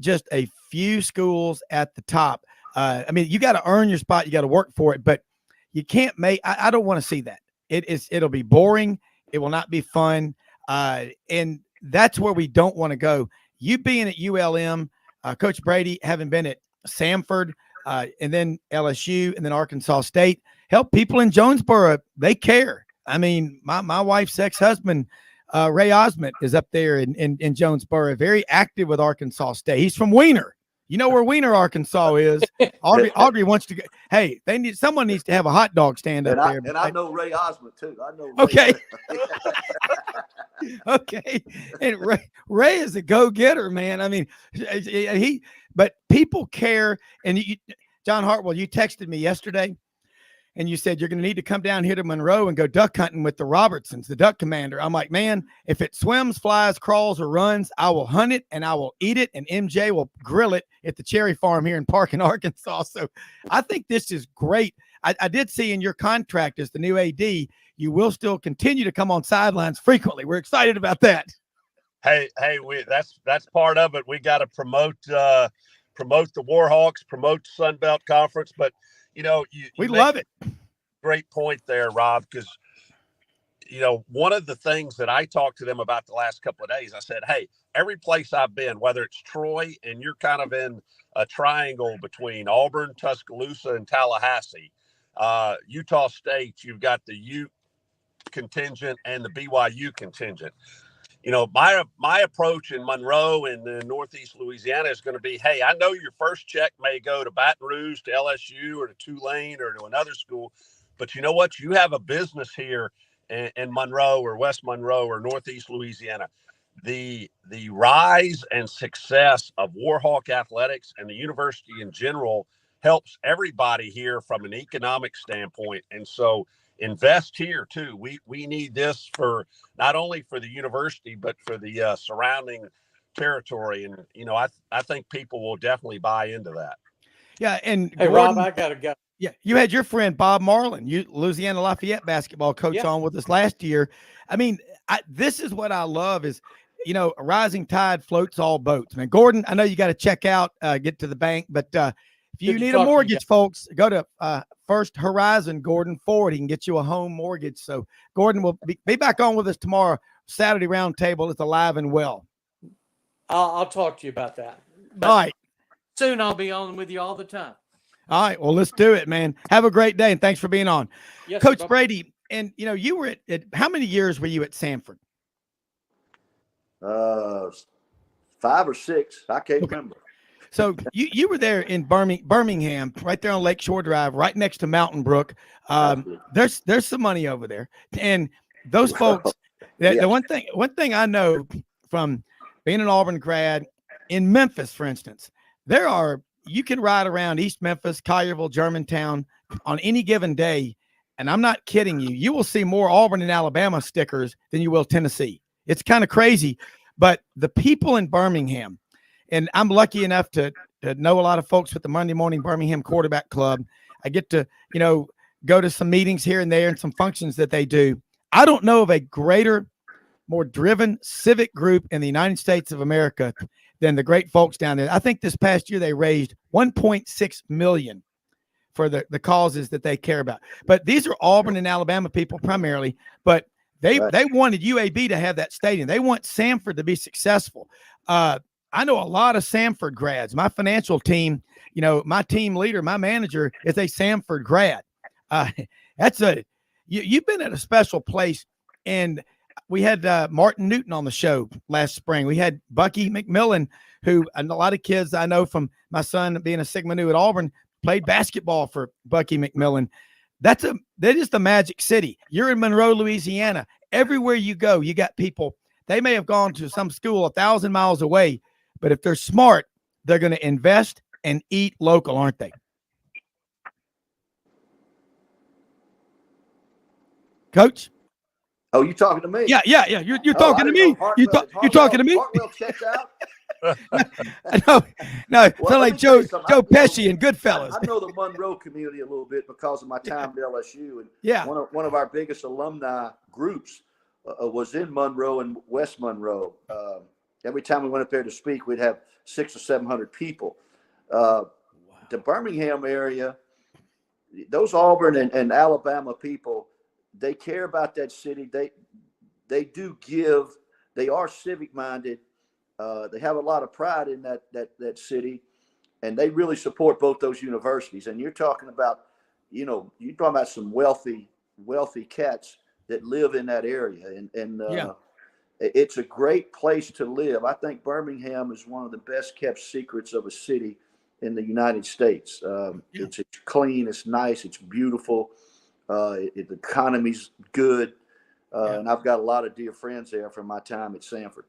just a few schools at the top. You got to earn your spot. You got to work for it, but you can't I don't want to see that. It'll be boring. It will not be fun. And that's where we don't want to go. You being at ULM, Coach Brady, having been at Samford, and then LSU, and then Arkansas State, help people in Jonesboro. They care. My wife's ex-husband, Ray Osment, is up there in Jonesboro, very active with Arkansas State. He's from Wiener. You know where Wiener, Arkansas is. Audrey wants to go. Hey, someone needs to have a hot dog stand up there. And I know Ray Osment too. I know Ray. Okay. Okay. And Ray is a go-getter, man. But people care. And John Hartwell, you texted me yesterday and you said you're going to need to come down here to Monroe and go duck hunting with the Robertsons, the duck commander. I'm like, man, if it swims, flies, crawls, or runs, I will hunt it and I will eat it, and MJ will grill it at the Cherry Farm here in Parkin, Arkansas. So I think this is great. I did see in your contract as the new AD, you will still continue to come on Sidelines frequently. We're excited about that. Hey, that's part of it. We got to promote the Warhawks, promote the Sun Belt Conference, but we love it. Great point there, Rob, because one of the things that I talked to them about the last couple of days, I said, hey, every place I've been, whether it's Troy, and you're kind of in a triangle between Auburn, Tuscaloosa, and Tallahassee, Utah State, you've got the Ute contingent and the BYU contingent. My approach in Monroe and Northeast Louisiana is going to be, hey, I know your first check may go to Baton Rouge, to LSU, or to Tulane, or to another school, but you know what? You have a business here in Monroe or West Monroe or Northeast Louisiana. The rise and success of Warhawk athletics and the university in general helps everybody here from an economic standpoint. And so invest here too. We need this for not only for the university, but for the surrounding territory. And, I think people will definitely buy into that. Yeah. And hey, Gordon, Rob, I got to go. Yeah. You had your friend, Bob Marlin, Louisiana Lafayette basketball coach on with us last year. This is what I love is, a rising tide floats all boats, man. Gordon, I know you got to check out, get to the bank, but If you Good to need a talk to you mortgage, guys. folks, go to First Horizon, Gordon Ford. He can get you a home mortgage. So Gordon will be back on with us tomorrow. Saturday Roundtable is alive and well. I'll talk to you about that. But All right. soon I'll be on with you all the time. All right. Well, let's do it, man. Have a great day, and thanks for being on. Yes, Coach sir. Brady, and, you were at how many years were you at Sanford? 5 or 6. I can't remember. So you were there in Birmingham, right there on Lakeshore Drive, right next to Mountain Brook. There's some money over there, and those folks. The one thing I know from being an Auburn grad in Memphis, for instance, you can ride around East Memphis, Collierville, Germantown on any given day, and I'm not kidding you. You will see more Auburn and Alabama stickers than you will Tennessee. It's kind of crazy, but the people in Birmingham. And I'm lucky enough to know a lot of folks with the Monday Morning Birmingham Quarterback Club. I get to, go to some meetings here and there and some functions that they do. I don't know of a greater, more driven civic group in the United States of America than the great folks down there. I think this past year they raised $1.6 million for the causes that they care about. But these are Auburn and Alabama people primarily, but they wanted UAB to have that stadium. They want Sanford to be successful. I know a lot of Sanford grads. My financial team, my team leader, my manager is a Sanford grad. You've been at a special place. And we had Martin Newton on the show last spring. We had Bucky McMillan, who, and a lot of kids I know from my son being a Sigma Nu at Auburn, played basketball for Bucky McMillan. That is the Magic City. You're in Monroe, Louisiana. Everywhere you go, you got people. They may have gone to some school 1,000 miles away, but if they're smart, they're going to invest and eat local, aren't they? Coach? Oh, you talking to me? Yeah. You're talking to me. You're talking to me. Hartwell checked out. No. Well, Sound like Joe Pesci and Goodfellas. I know the Monroe community a little bit because of my time at LSU, and yeah, one of our biggest alumni groups was in Monroe and West Monroe. Every time we went up there to speak, we'd have 600 or 700 people. The Birmingham area, those Auburn and Alabama people, they care about that city. They do give. They are civic minded. They have a lot of pride in that city, and they really support both those universities. And you're talking about, some wealthy cats that live in that area, and it's a great place to live. I think Birmingham is one of the best kept secrets of a city in the United States. It's clean, it's nice, it's beautiful. The economy's good. And I've got a lot of dear friends there from my time at Sanford.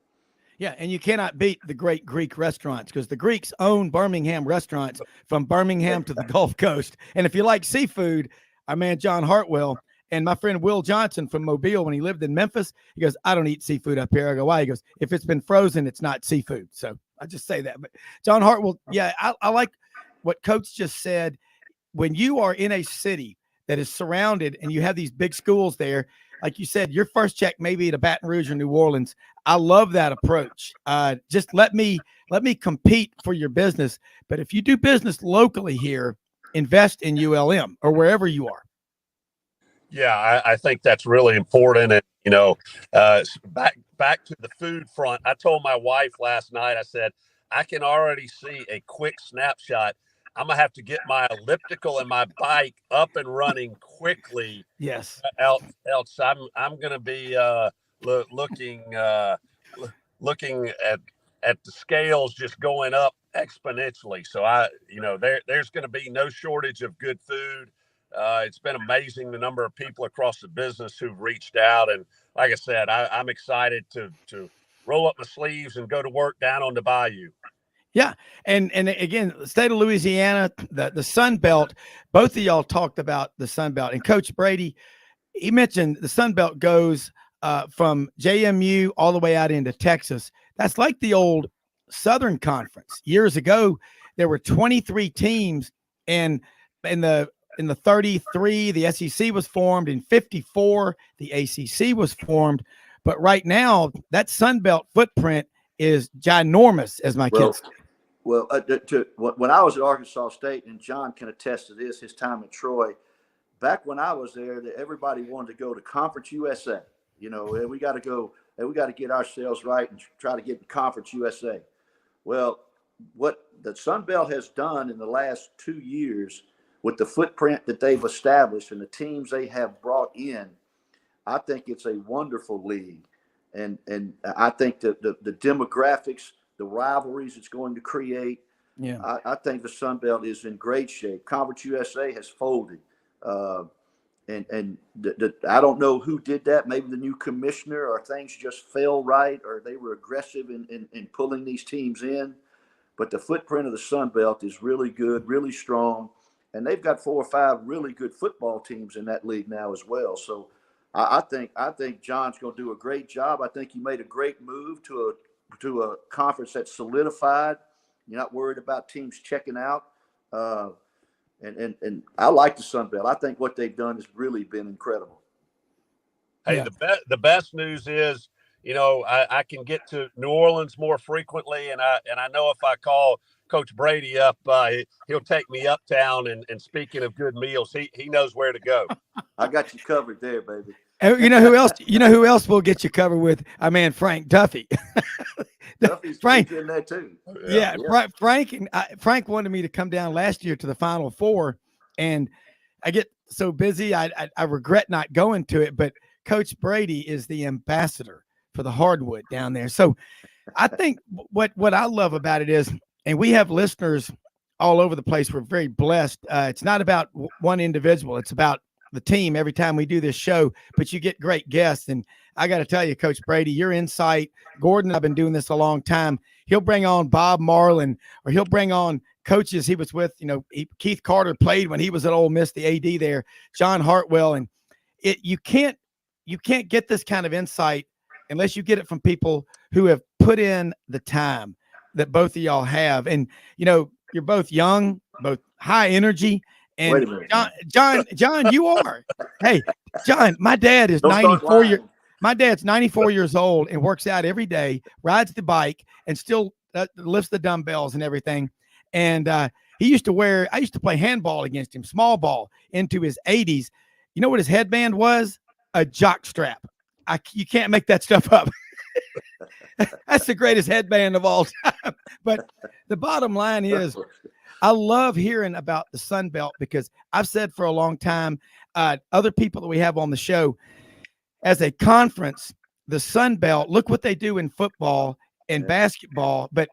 Yeah, and you cannot beat the great Greek restaurants because the Greeks own Birmingham restaurants from Birmingham to the Gulf Coast. And if you like seafood, our man John Hartwell and my friend Will Johnson from Mobile, when he lived in Memphis, he goes, I don't eat seafood up here. I go, why? He goes, if it's been frozen, it's not seafood. So I just say that. But John Hartwell, I like what Coach just said. When you are in a city that is surrounded and you have these big schools there, like you said, your first check may be to Baton Rouge or New Orleans. I love that approach. Just let me compete for your business. But if you do business locally here, invest in ULM or wherever you are. Yeah, I think that's really important. And, back to the food front, I told my wife last night, I said, I can already see a quick snapshot. I'm going to have to get my elliptical and my bike up and running quickly. Yes. Else I'm going to be looking at the scales just going up exponentially. So there's going to be no shortage of good food. It's been amazing the number of people across the business who've reached out. And like I said, I'm excited to roll up my sleeves and go to work down on the bayou. Yeah. And again, the state of Louisiana, the Sun Belt, both of y'all talked about the Sun Belt. And Coach Brady, he mentioned the Sun Belt goes from JMU all the way out into Texas. That's like the old Southern Conference. Years ago, there were 23 teams, and in the 33, the SEC was formed. In 54, the ACC was formed. But right now, that Sun Belt footprint is ginormous, as my kids say. Well, when I was at Arkansas State, and John can attest to this, his time at Troy, back when I was there, that everybody wanted to go to Conference USA. You know, we got to go, and we got to get ourselves right and try to get to Conference USA. Well, what the Sun Belt has done in the last 2 years with the footprint that they've established and the teams they have brought in, I think it's a wonderful league. And I think the demographics, the rivalries it's going to create, I think the Sun Belt is in great shape. Conference USA has folded. And I don't know who did that. Maybe the new commissioner, or things just fell right, or they were aggressive in pulling these teams in. But the footprint of the Sun Belt is really good, really strong. And they've got 4 or 5 really good football teams in that league now as well. So I think John's going to do a great job. I think he made a great move to a conference that's solidified. You're not worried about teams checking out. And I like the Sun Belt. I think what they've done has really been incredible. Hey, the best news is, you know, I can get to New Orleans more frequently, and I know if I call Coach Brady up, he'll take me uptown. And speaking of good meals, he knows where to go. I got you covered there, baby. You know who else? You know who else will get you covered with? Our man Frank Duffy. Duffy's Frank in there too. Yeah. Frank wanted me to come down last year to the Final Four, and I get so busy. I regret not going to it. But Coach Brady is the ambassador for the hardwood down there. So I think what I love about it is, and we have listeners all over the place. We're very blessed. It's not about one individual. It's about the team every time we do this show, but you get great guests. And I got to tell you, Coach Brady, your insight, Gordon, I've been doing this a long time. He'll bring on Bob Marlin, or he'll bring on coaches he was with. You know, Keith Carter played when he was at Ole Miss, the AD there, John Hartwell. And you can't get this kind of insight unless you get it from people who have put in the time that both of y'all have. And, you know, you're both young, both high energy. And Wait a minute, John, you are. Hey, John, my dad is 94 years. My dad's 94 years old and works out every day, rides the bike, and still lifts the dumbbells and everything. And I used to play handball against him, small ball, into his 80s. You know what his headband was? A jock strap. You can't make that stuff up. That's the greatest headband of all time. But the bottom line is, I love hearing about the Sun Belt, because I've said for a long time, other people that we have on the show, as a conference, the Sun Belt, look what they do in football and basketball. But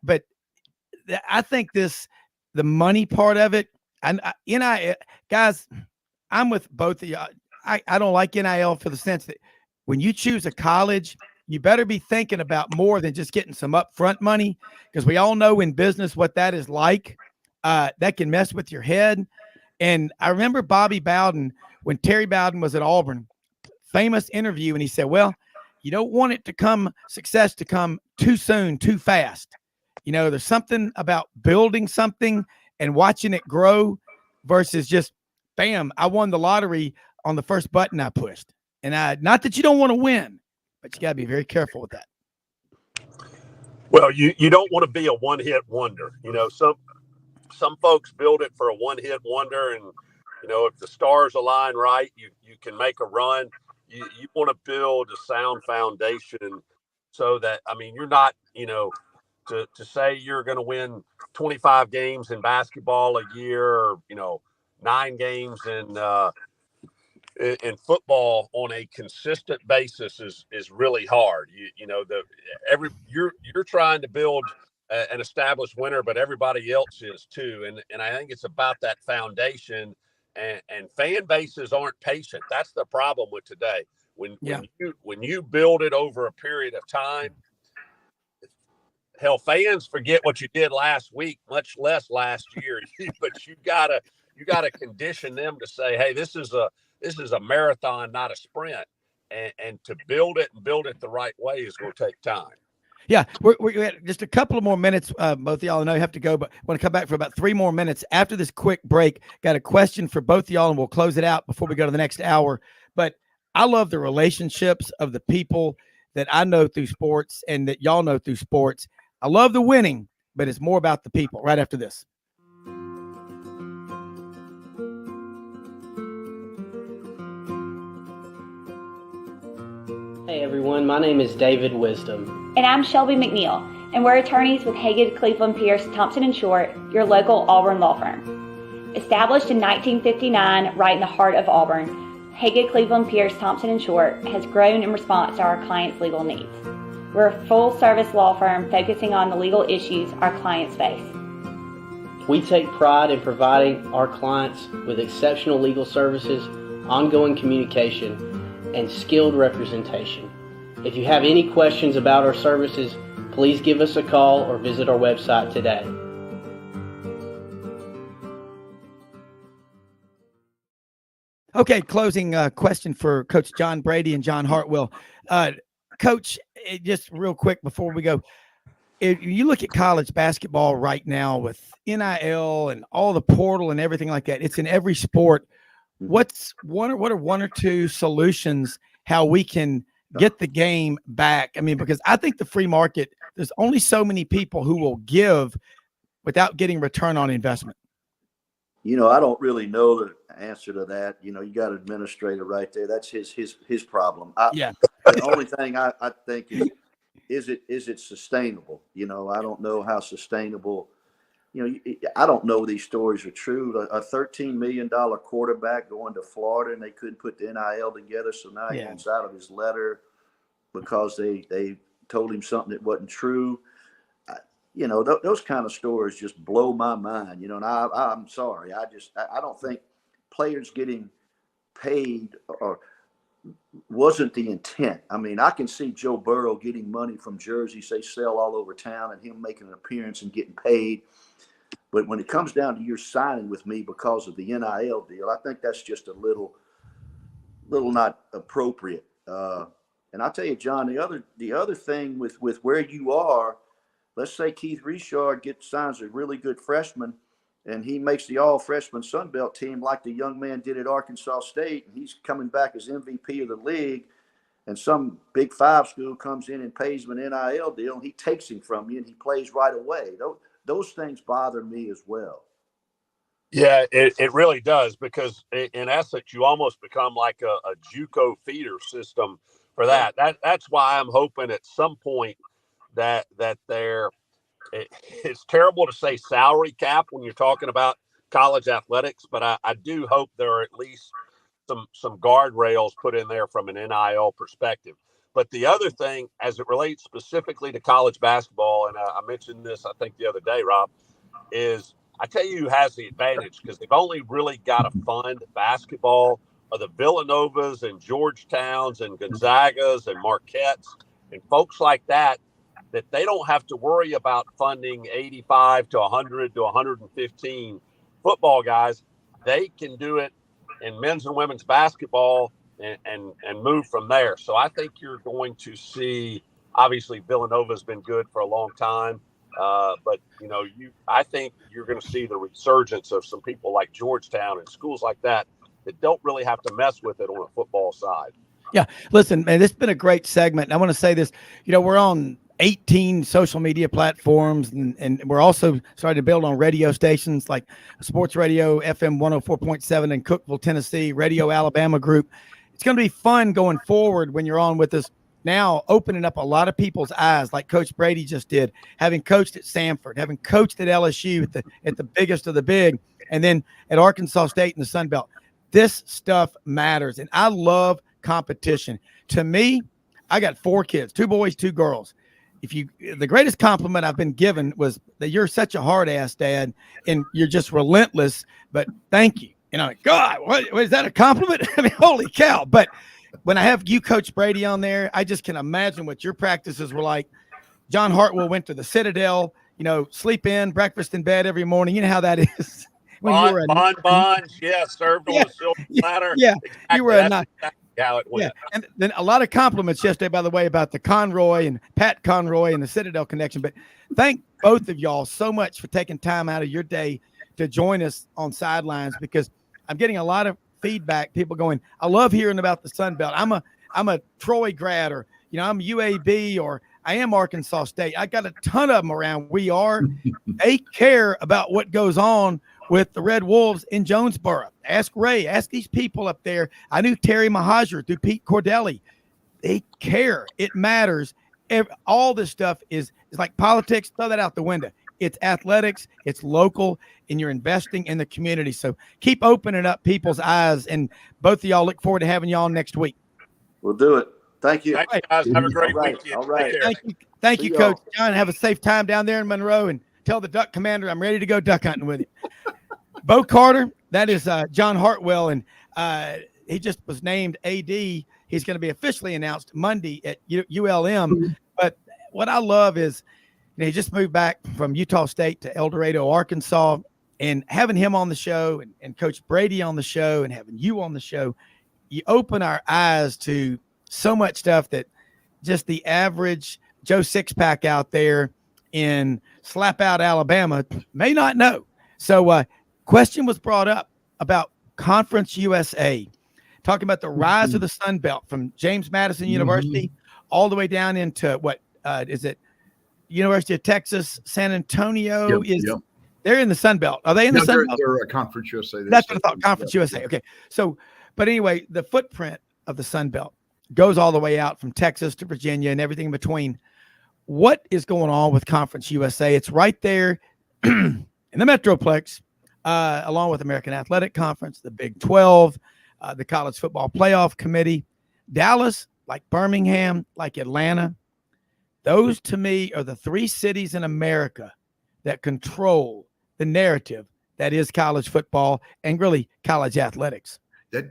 I think the money part of it, and guys, I'm with both of you. I don't like NIL for the sense that when you choose a college, you better be thinking about more than just getting some upfront money, because we all know in business what that is like. That can mess with your head. And I remember Bobby Bowden, when Terry Bowden was at Auburn, famous interview, and he said, well, you don't want success to come too soon, too fast. You know, there's something about building something and watching it grow versus just, bam, I won the lottery on the first button I pushed. And not that you don't want to win, but you got to be very careful with that. Well, you don't want to be a one-hit wonder. You know, some folks build it for a one-hit wonder, and you know, if the stars align right, you can make a run. You want to build a sound foundation so that, I mean, you're not, you know, to say you're going to win 25 games in basketball a year, or, you know, 9 games in football on a consistent basis is really hard. You're trying to build an established winner, but everybody else is too. And I think it's about that foundation, and fan bases aren't patient. That's the problem with today. When you build it over a period of time, hell, fans forget what you did last week, much less last year. But you gotta condition them to say, hey, this is a marathon, not a sprint. And to build it the right way is going to take time. Yeah, we had just a couple of more minutes. Both of y'all, I know you have to go, but I want to come back for about 3 more minutes after this quick break. Got a question for both of y'all, and we'll close it out before we go to the next hour. But I love the relationships of the people that I know through sports and that y'all know through sports. I love the winning, but it's more about the people. Right after this. Hey everyone, my name is David Wisdom. And I'm Shelby McNeil, and we're attorneys with Haggard, Cleveland, Pierce, Thompson & Short, your local Auburn law firm. Established in 1959 right in the heart of Auburn, Haggard, Cleveland, Pierce, Thompson & Short has grown in response to our clients' legal needs. We're a full-service law firm focusing on the legal issues our clients face. We take pride in providing our clients with exceptional legal services, ongoing communication, and skilled representation. If you have any questions about our services, please give us a call or visit our website today. Okay, closing question for Coach John Brady and John Hartwell. Coach, just real quick before we go, if you look at college basketball right now with NIL and all the portal and everything like that, it's in every sport. What are one or two solutions how we can get the game back? I mean, because I think the free market, there's only so many people who will give without getting return on investment. You know, I don't really know the answer to that. You know, you got an administrator right there. That's his problem. The only thing I think is it sustainable? You know, I don't know how sustainable. You know, I don't know these stories are true. A $13 million quarterback going to Florida and they couldn't put the NIL together. So now he wants out of his letter because they told him something that wasn't true. You know, those kind of stories just blow my mind, you know, and I'm sorry. I don't think players getting paid or wasn't the intent. I mean, I can see Joe Burrow getting money from jerseys they sell all over town and him making an appearance and getting paid. But when it comes down to your signing with me because of the NIL deal, I think that's just a little not appropriate. And I'll tell you, John, the other thing with where you are, let's say Keith Richard signs a really good freshman and he makes the all-freshman Sun Belt team like the young man did at Arkansas State, and he's coming back as MVP of the league, and some Big Five school comes in and pays him an NIL deal, and he takes him from you and he plays right away. Those things bother me as well. Yeah, it really does, because in essence, you almost become like a JUCO feeder system for that. That's why I'm hoping at some point that it's terrible to say salary cap when you're talking about college athletics, but I do hope there are at least some guardrails put in there from an NIL perspective. But the other thing, as it relates specifically to college basketball, and I mentioned this, I think, the other day, Rob, is I tell you who has the advantage, because they've only really got to fund basketball are the Villanovas and Georgetowns and Gonzagas and Marquettes and folks like that they don't have to worry about funding 85 to 100 to 115 football guys. They can do it in men's and women's basketball and move from there. So I think you're going to see, obviously Villanova's been good for a long time. But you know, I think you're going to see the resurgence of some people like Georgetown and schools like that don't really have to mess with it on a football side. Yeah. Listen, man, this has been a great segment. I want to say this, you know, we're on 18 social media platforms, and we're also starting to build on radio stations like Sports Radio, FM 104.7 in Cookeville, Tennessee, Radio Alabama Group. It's going to be fun going forward when you're on with us now, opening up a lot of people's eyes like Coach Brady just did, having coached at Samford, having coached at LSU at the biggest of the big, and then at Arkansas State in the Sun Belt. This stuff matters, and I love competition. To me, I got 4 kids, 2 boys, 2 girls. The greatest compliment I've been given was that you're such a hard ass dad and you're just relentless, but thank you. And I'm like, God, what is that a compliment? I mean, holy cow. But when I have you, Coach Brady, on there, I just can imagine what your practices were like. John Hartwell went to the Citadel, you know, sleep in, breakfast in bed every morning. You know how that is. Bonbons, served on a silver platter. Yeah, exactly. You were a nice. How it went. Yeah, and then a lot of compliments yesterday, by the way, about the Conroy and Pat Conroy and the Citadel connection. But thank both of y'all so much for taking time out of your day to join us on Sidelines, because I'm getting a lot of feedback. People going, I love hearing about the Sun Belt. I'm a Troy grad, or you know, I'm UAB, or I am Arkansas State. I got a ton of them around. They care about what goes on with the Red Wolves in Jonesboro. Ask Ray, ask these people up there. I knew Terry Mahajer through Pete Cordelli. They care. It matters. All this stuff is like politics. Throw that out the window. It's athletics. It's local, and you're investing in the community. So keep opening up people's eyes. And both of y'all, look forward to having y'all next week. We'll do it. Thank you. Thanks, guys. Have a great weekend. All right. Take care. Thank See you, y'all. Coach John. Have a safe time down there in Monroe, and tell the Duck Commander I'm ready to go duck hunting with you. Bo Carter, that is John Hartwell, and he just was named AD. He's going to be officially announced Monday at ULM. But what I love is he just moved back from Utah State to El Dorado, Arkansas, and having him on the show and Coach Brady on the show and having you on the show, you open our eyes to so much stuff that just the average Joe Sixpack out there in Slap Out, Alabama may not know. So question was brought up about Conference USA, talking about the rise of the Sun Belt from James Madison University all the way down into is it University of Texas, San Antonio? They're in the Sun Belt. Are they in the Sun Belt? They're a Conference USA. That's what I thought, Conference USA. Okay. So, but anyway, the footprint of the Sun Belt goes all the way out from Texas to Virginia and everything in between. What is going on with Conference USA? It's right there in the Metroplex, along with American Athletic Conference, the Big 12, the College Football Playoff Committee. Dallas, like Birmingham, like Atlanta, those to me are the three cities in America that control the narrative that is college football and really college athletics.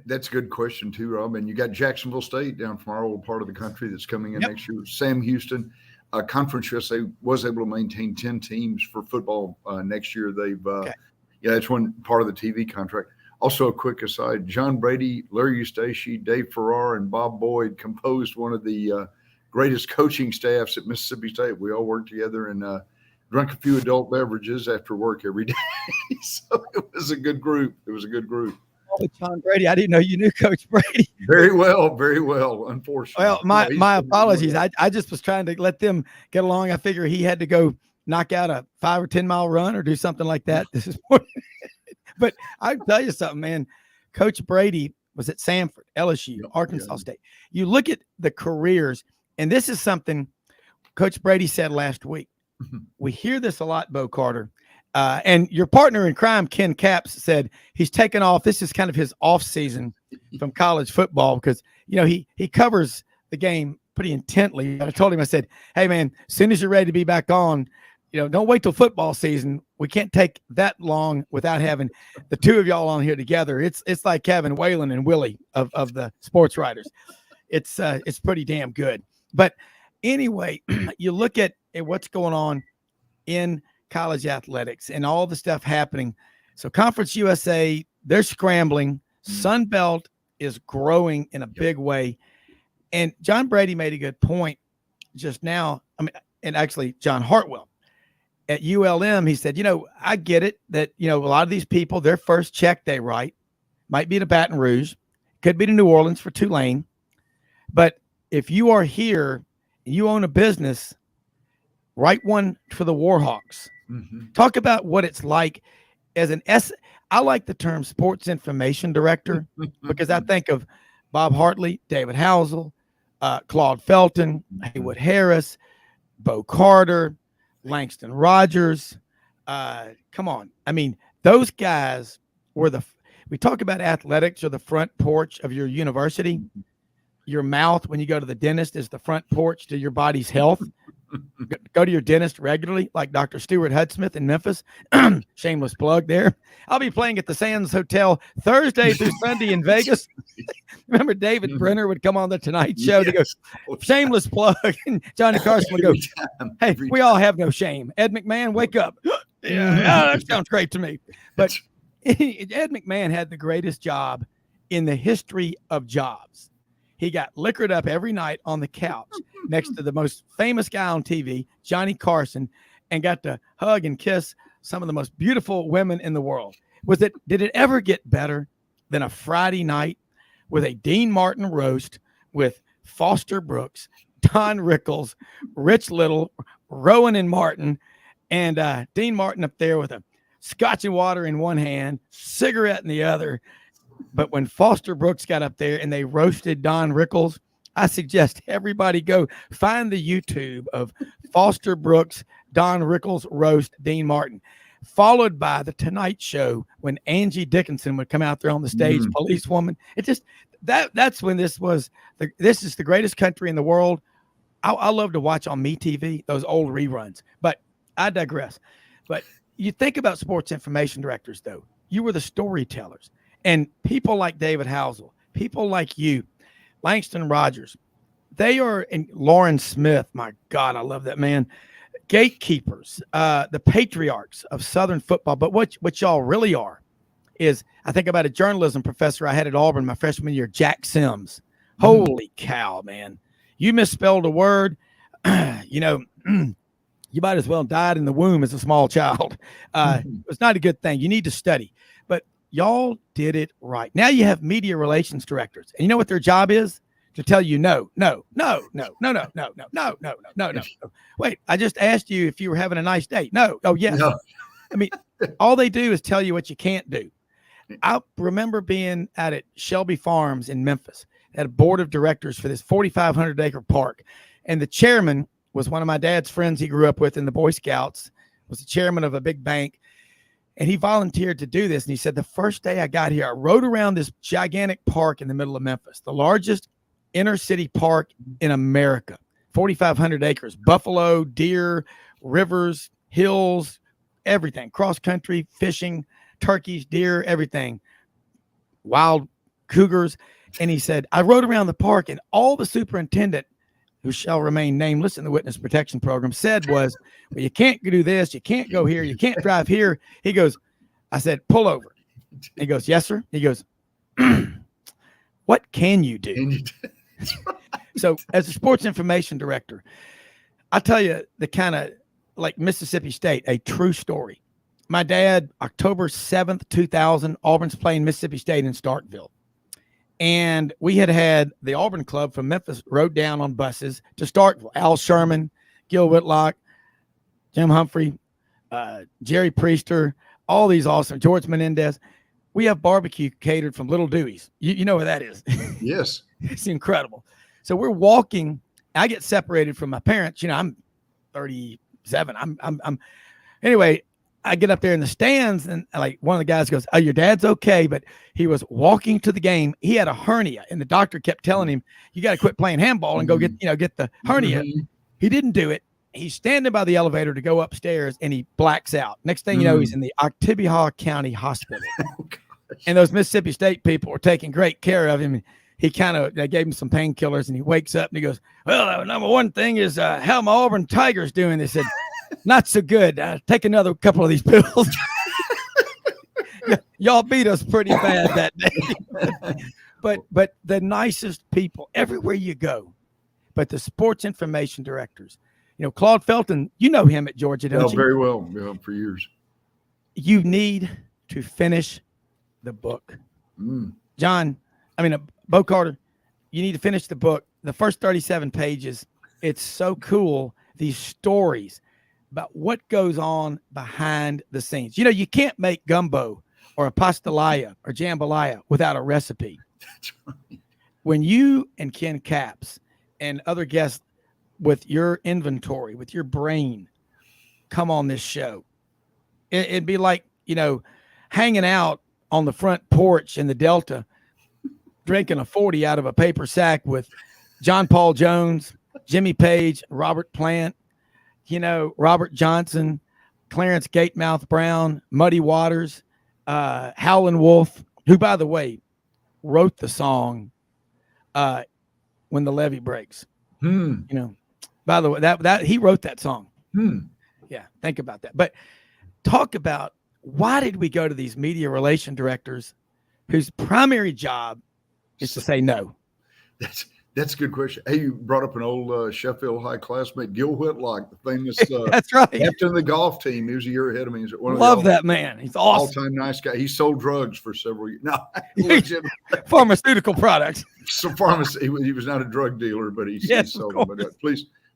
That's a good question too, Rob. And you got Jacksonville State down from our old part of the country that's coming in next year. Sam Houston, Conference USA was able to maintain 10 teams for football next year. They've that's one part of the TV contract. Also, a quick aside: John Brady, Larry Eustace, Dave Farrar, and Bob Boyd composed one of the greatest coaching staffs at Mississippi State. We all worked together and drank a few adult beverages after work every day. So it was a good group. John Brady, I didn't know you knew Coach Brady. Very well, unfortunately. Well, my apologies. I just was trying to let them get along. I figure he had to go knock out a 5 or 10 mile run or do something like that. This is but I tell you something, man. Coach Brady was at Samford, LSU, Arkansas State. You look at the careers, and this is something Coach Brady said last week. We hear this a lot, Bo Carter. And your partner in crime, Ken Capps, said he's taken off. This is kind of his off season from college football because, he covers the game pretty intently. I told him, I said, hey, man, as soon as you're ready to be back on, don't wait till football season. We can't take that long without having the two of y'all on here together. It's like having Waylon and Willie of the sports writers. It's pretty damn good. But anyway, you look at what's going on in college athletics and all the stuff happening. So Conference USA, they're scrambling. Sun Belt is growing in a big way. And John Brady made a good point just now. And actually John Hartwell at ULM, he said, I get it that, a lot of these people, their first check they write might be to Baton Rouge, could be to New Orleans for Tulane. But if you are here and you own a business, write one for the Warhawks. Talk about what it's like as I like the term sports information director because I think of Bob Hartley, David Housel, Claude Felton, Haywood Harris, Bo Carter, Langston Rogers. Come on. Those guys were we talk about athletics or the front porch of your university. Your mouth, when you go to the dentist, is the front porch to your body's health. Go to your dentist regularly, like Dr. Stuart Hudsmith in Memphis. Shameless plug there. I'll be playing at the Sands Hotel Thursday through Sunday in Vegas. Remember David Brenner would come on the Tonight Show to go, shameless plug. And Johnny Carson would go, hey, we all have no shame. Ed McMahon, wake up. That sounds great to me. But Ed McMahon had the greatest job in the history of jobs. He got liquored up every night on the couch next to the most famous guy on TV, Johnny Carson, and got to hug and kiss some of the most beautiful women in the world. Did it ever get better than a Friday night with a Dean Martin roast with Foster Brooks, Don Rickles, Rich Little, Rowan and Martin, and Dean Martin up there with a scotch and water in one hand, cigarette in the other. But when Foster Brooks got up there and they roasted Don Rickles, I suggest everybody go find the YouTube of Foster Brooks, Don Rickles roast Dean Martin, followed by the Tonight Show when Angie Dickinson would come out there on the stage, policewoman. It just that's when this is the greatest country in the world. I love to watch on MeTV those old reruns, but I digress. But you think about sports information directors, though. You were the storytellers, and people like David Housel, people like you, Langston Rogers, they are, and Lauren Smith, my God, I love that man. Gatekeepers, the patriarchs of Southern football. But what y'all really are is, I think about a journalism professor I had at Auburn my freshman year, Jack Sims. Holy cow, man. You misspelled a word, you might as well have died in the womb as a small child. It's not a good thing. You need to study. But y'all did it right. Now you have media relations directors. And you know what their job is? To tell you no. Wait, I just asked you if you were having a nice day. No. Oh, yes. No. I mean, all they do is tell you what you can't do. I remember being out at Shelby Farms in Memphis at a board of directors for this 4,500-acre park. And the chairman was one of my dad's friends he grew up with in the Boy Scouts, was the chairman of a big bank. And he volunteered to do this. And he said, the first day I got here, I rode around this gigantic park in the middle of Memphis, the largest inner city park in America, 4,500 acres, buffalo, deer, rivers, hills, everything, cross country, fishing, turkeys, deer, everything, wild cougars. And he said, I rode around the park, and all the superintendent, who shall remain nameless in the witness protection program, said was, well, you can't do this. You can't go here. You can't drive here. He goes, I said, pull over. He goes, yes, sir. He goes, what can you do? So as a sports information director, I'll tell you the kind of, like Mississippi State, a true story. My dad, October 7th, 2000, Auburn's playing Mississippi State in Starkville. And we had the Auburn club from Memphis rode down on buses to Starkville. Al Sherman, Gil Whitlock, Jim Humphrey, Jerry Priester, all these awesome, George Menendez. We have barbecue catered from Little Dewey's. You know where that is. Yes. It's incredible. So we're walking. I get separated from my parents. I'm 37. Anyway, I get up there in the stands, and like one of the guys goes, oh, your dad's okay. But he was walking to the game. He had a hernia, and the doctor kept telling him, you got to quit playing handball and go get the hernia. He didn't do it. He's standing by the elevator to go upstairs, and he blacks out. Next thing you know, he's in the Oktibbeha County Hospital. And those Mississippi State people were taking great care of him. They gave him some painkillers, and he wakes up and he goes, well, number one thing is how my Auburn Tigers doing? They said, not so good. Take another couple of these pills. Y'all beat us pretty bad that day. but the nicest people everywhere you go. But the sports information directors, Claude Felton, you know him at Georgia, don't you? Very well, for years. You need to finish the book. Bo Carter, you need to finish the book. The first 37 pages, it's so cool. These stories about what goes on behind the scenes. You can't make gumbo or a pastelaya or jambalaya without a recipe. That's right. When you and Ken Capps and other guests with your inventory, with your brain, come on this show, it'd be like, hanging out on the front porch in the Delta, drinking a 40 out of a paper sack with John Paul Jones, Jimmy Page, Robert Plant, Robert Johnson, Clarence Gatemouth Brown, Muddy Waters, Howlin' Wolf, who, by the way, wrote the song When the Levee Breaks. By the way, that he wrote that song. Yeah, think about that. But talk about, why did we go to these media relation directors whose primary job is to say no? That's a good question. Hey, you brought up an old Sheffield High classmate, Gil Whitlock, the famous That's right. captain of the golf team. He was a year ahead of me. He's one of Love the that man. He's awesome. all-time nice guy. He sold drugs for several years. No, pharmaceutical products. So pharmacy. He was not a drug dealer, but he sold them. But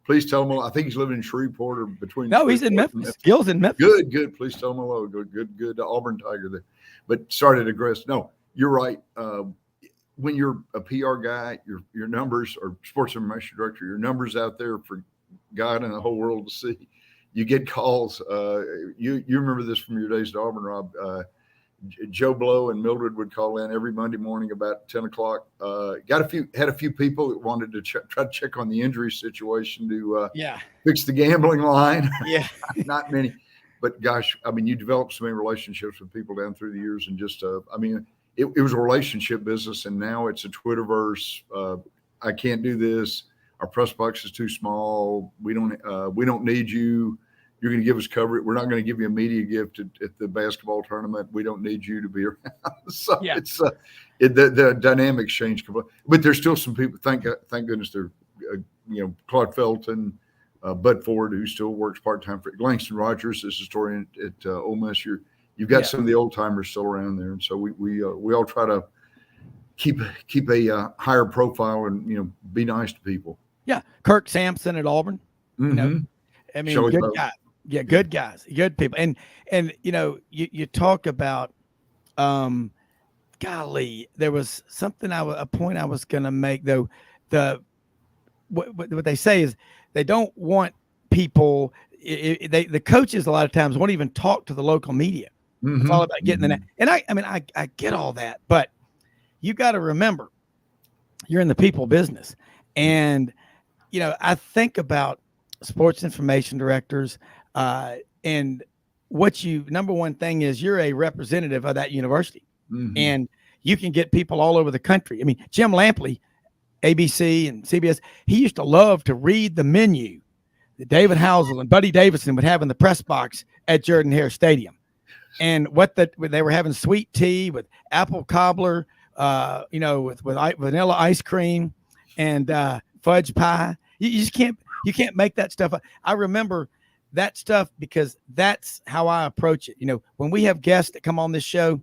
please tell him. I think he's living in Shreveport or between. No, he's in Memphis. Gil's in Memphis. Good. Please tell him hello. Good Auburn Tiger there. But sorry to digress. No, you're right. When you're a PR guy, your numbers, or sports information director, your numbers out there for God and the whole world to see. You get calls. You remember this from your days at Auburn, Rob. Joe Blow and Mildred would call in every Monday morning about 10 o'clock. Had a few people that wanted to try to check on the injury situation to fix the gambling line. Yeah, not many, but gosh, I mean, you develop so many relationships with people down through the years, and just it was a relationship business, and now it's a Twitterverse. I can't do this. Our press box is too small. We don't need you. You're going to give us coverage. We're not going to give you a media gift at the basketball tournament. We don't need you to be around. So it's the dynamics change completely. But there's still some people. Thank goodness there. Claude Felton, Bud Ford, who still works part time for Langston Rogers, is historian at Ole Miss. You've got some of the old timers still around there, and so we all try to keep a higher profile and be nice to people. Yeah, Kirk Sampson at Auburn. Mm-hmm. I mean, good guy. Yeah, good guys, good people, and you talk about, golly, there was something a point I was going to make though. What they say is they don't want people. The coaches a lot of times won't even talk to the local media. Mm-hmm. It's all about getting the net. And I get all that, but you got to remember, you're in the people business, and I think about sports information directors, and number one thing is you're a representative of that university, mm-hmm. and you can get people all over the country. I mean, Jim Lampley, ABC and CBS, he used to love to read the menu that David Housel and Buddy Davidson would have in the press box at Jordan-Hare Stadium. And they were having sweet tea with apple cobbler, with vanilla ice cream and fudge pie. You just can't make that stuff up. I remember that stuff because that's how I approach it. When we have guests that come on this show,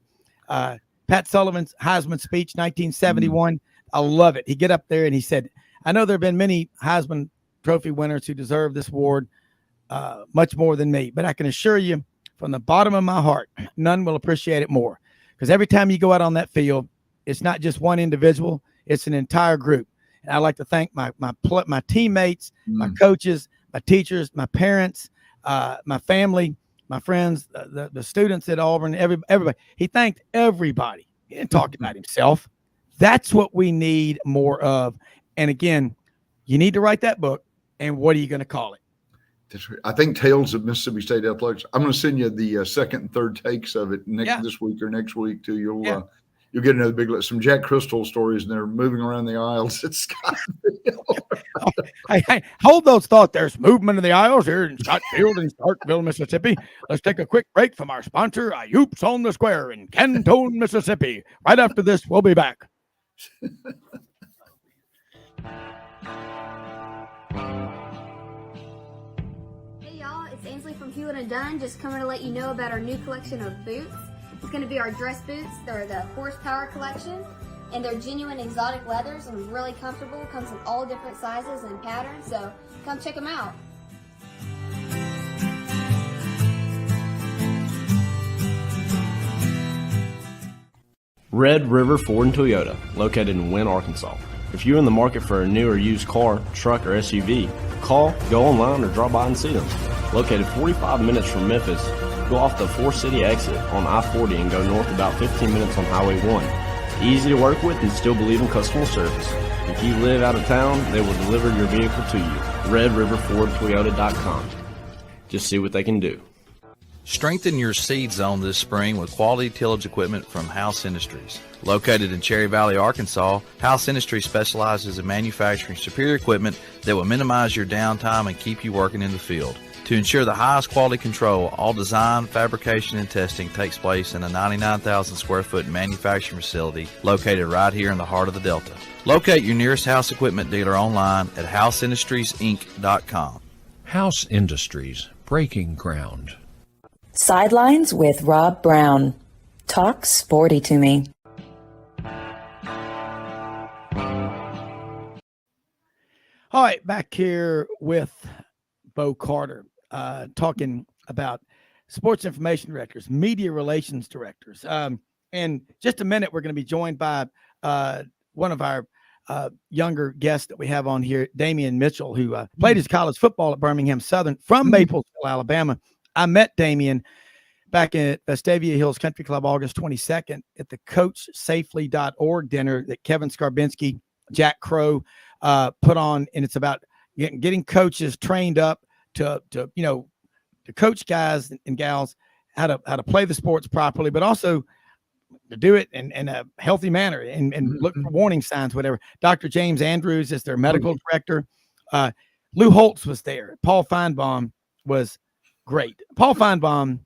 Pat Sullivan's Heisman speech, 1971, I love it. He get up there and he said, I know there have been many Heisman Trophy winners who deserve this award much more than me, but I can assure you from the bottom of my heart, none will appreciate it more, because every time you go out on that field, it's not just one individual, it's an entire group. And I'd like to thank my teammates, my coaches, my teachers, my parents, my family, my friends, the students at Auburn, everybody. He thanked everybody. He didn't talk about himself. That's what we need more of. And again, you need to write that book. And what are you going to call it? I think Tales of Mississippi State Athletics. I'm going to send you the second and third takes of it this week or next week too. You'll get another big list. Some Jack Crystal stories, and they're moving around the aisles. It's hey, hold those thoughts. There's movement in the aisles here in Scott Field in Starkville, Mississippi. Let's take a quick break from our sponsor, Ayoup's on the Square in Canton, Mississippi. Right after this, we'll be back. Ainsley from Hewlett & Dunn, just coming to let you know about our new collection of boots. It's going to be our dress boots. They're the Horsepower collection, and they're genuine exotic leathers and really comfortable. Comes in all different sizes and patterns, so come check them out. Red River Ford and Toyota, located in Wynne, Arkansas. If you're in the market for a new or used car, truck, or SUV, call, go online, or drop by and see them. Located 45 minutes from Memphis, go off the 4-city exit on I-40 and go north about 15 minutes on Highway 1. Easy to work with and still believe in customer service. If you live out of town, they will deliver your vehicle to you. RedRiverFordToyota.com. Just see what they can do. Strengthen your seed zone this spring with quality tillage equipment from House Industries. Located in Cherry Valley, Arkansas, House Industries specializes in manufacturing superior equipment that will minimize your downtime and keep you working in the field. To ensure the highest quality control, all design, fabrication, and testing takes place in a 99,000 square foot manufacturing facility located right here in the heart of the Delta. Locate your nearest House equipment dealer online at houseindustriesinc.com. House Industries, breaking ground. Sidelines with Rob Browne. Talk sporty to me. All right, back here with Bo Carter, talking about sports information directors, media relations directors. In just a minute, we're going to be joined by one of our younger guests that we have on here, Damian Mitchell, who played his college football at Birmingham Southern from Maplesville, Alabama. I met Damian back at Vestavia Hills Country Club August 22nd at the CoachSafely.org dinner that Kevin Skarbinski, Jack Crow put on, and it's about getting coaches trained up to coach guys and gals how to play the sports properly, but also to do it in a healthy manner and look for warning signs, whatever. Dr. James Andrews is their medical director. Lou Holtz was there. Paul Feinbaum was great. Paul Feinbaum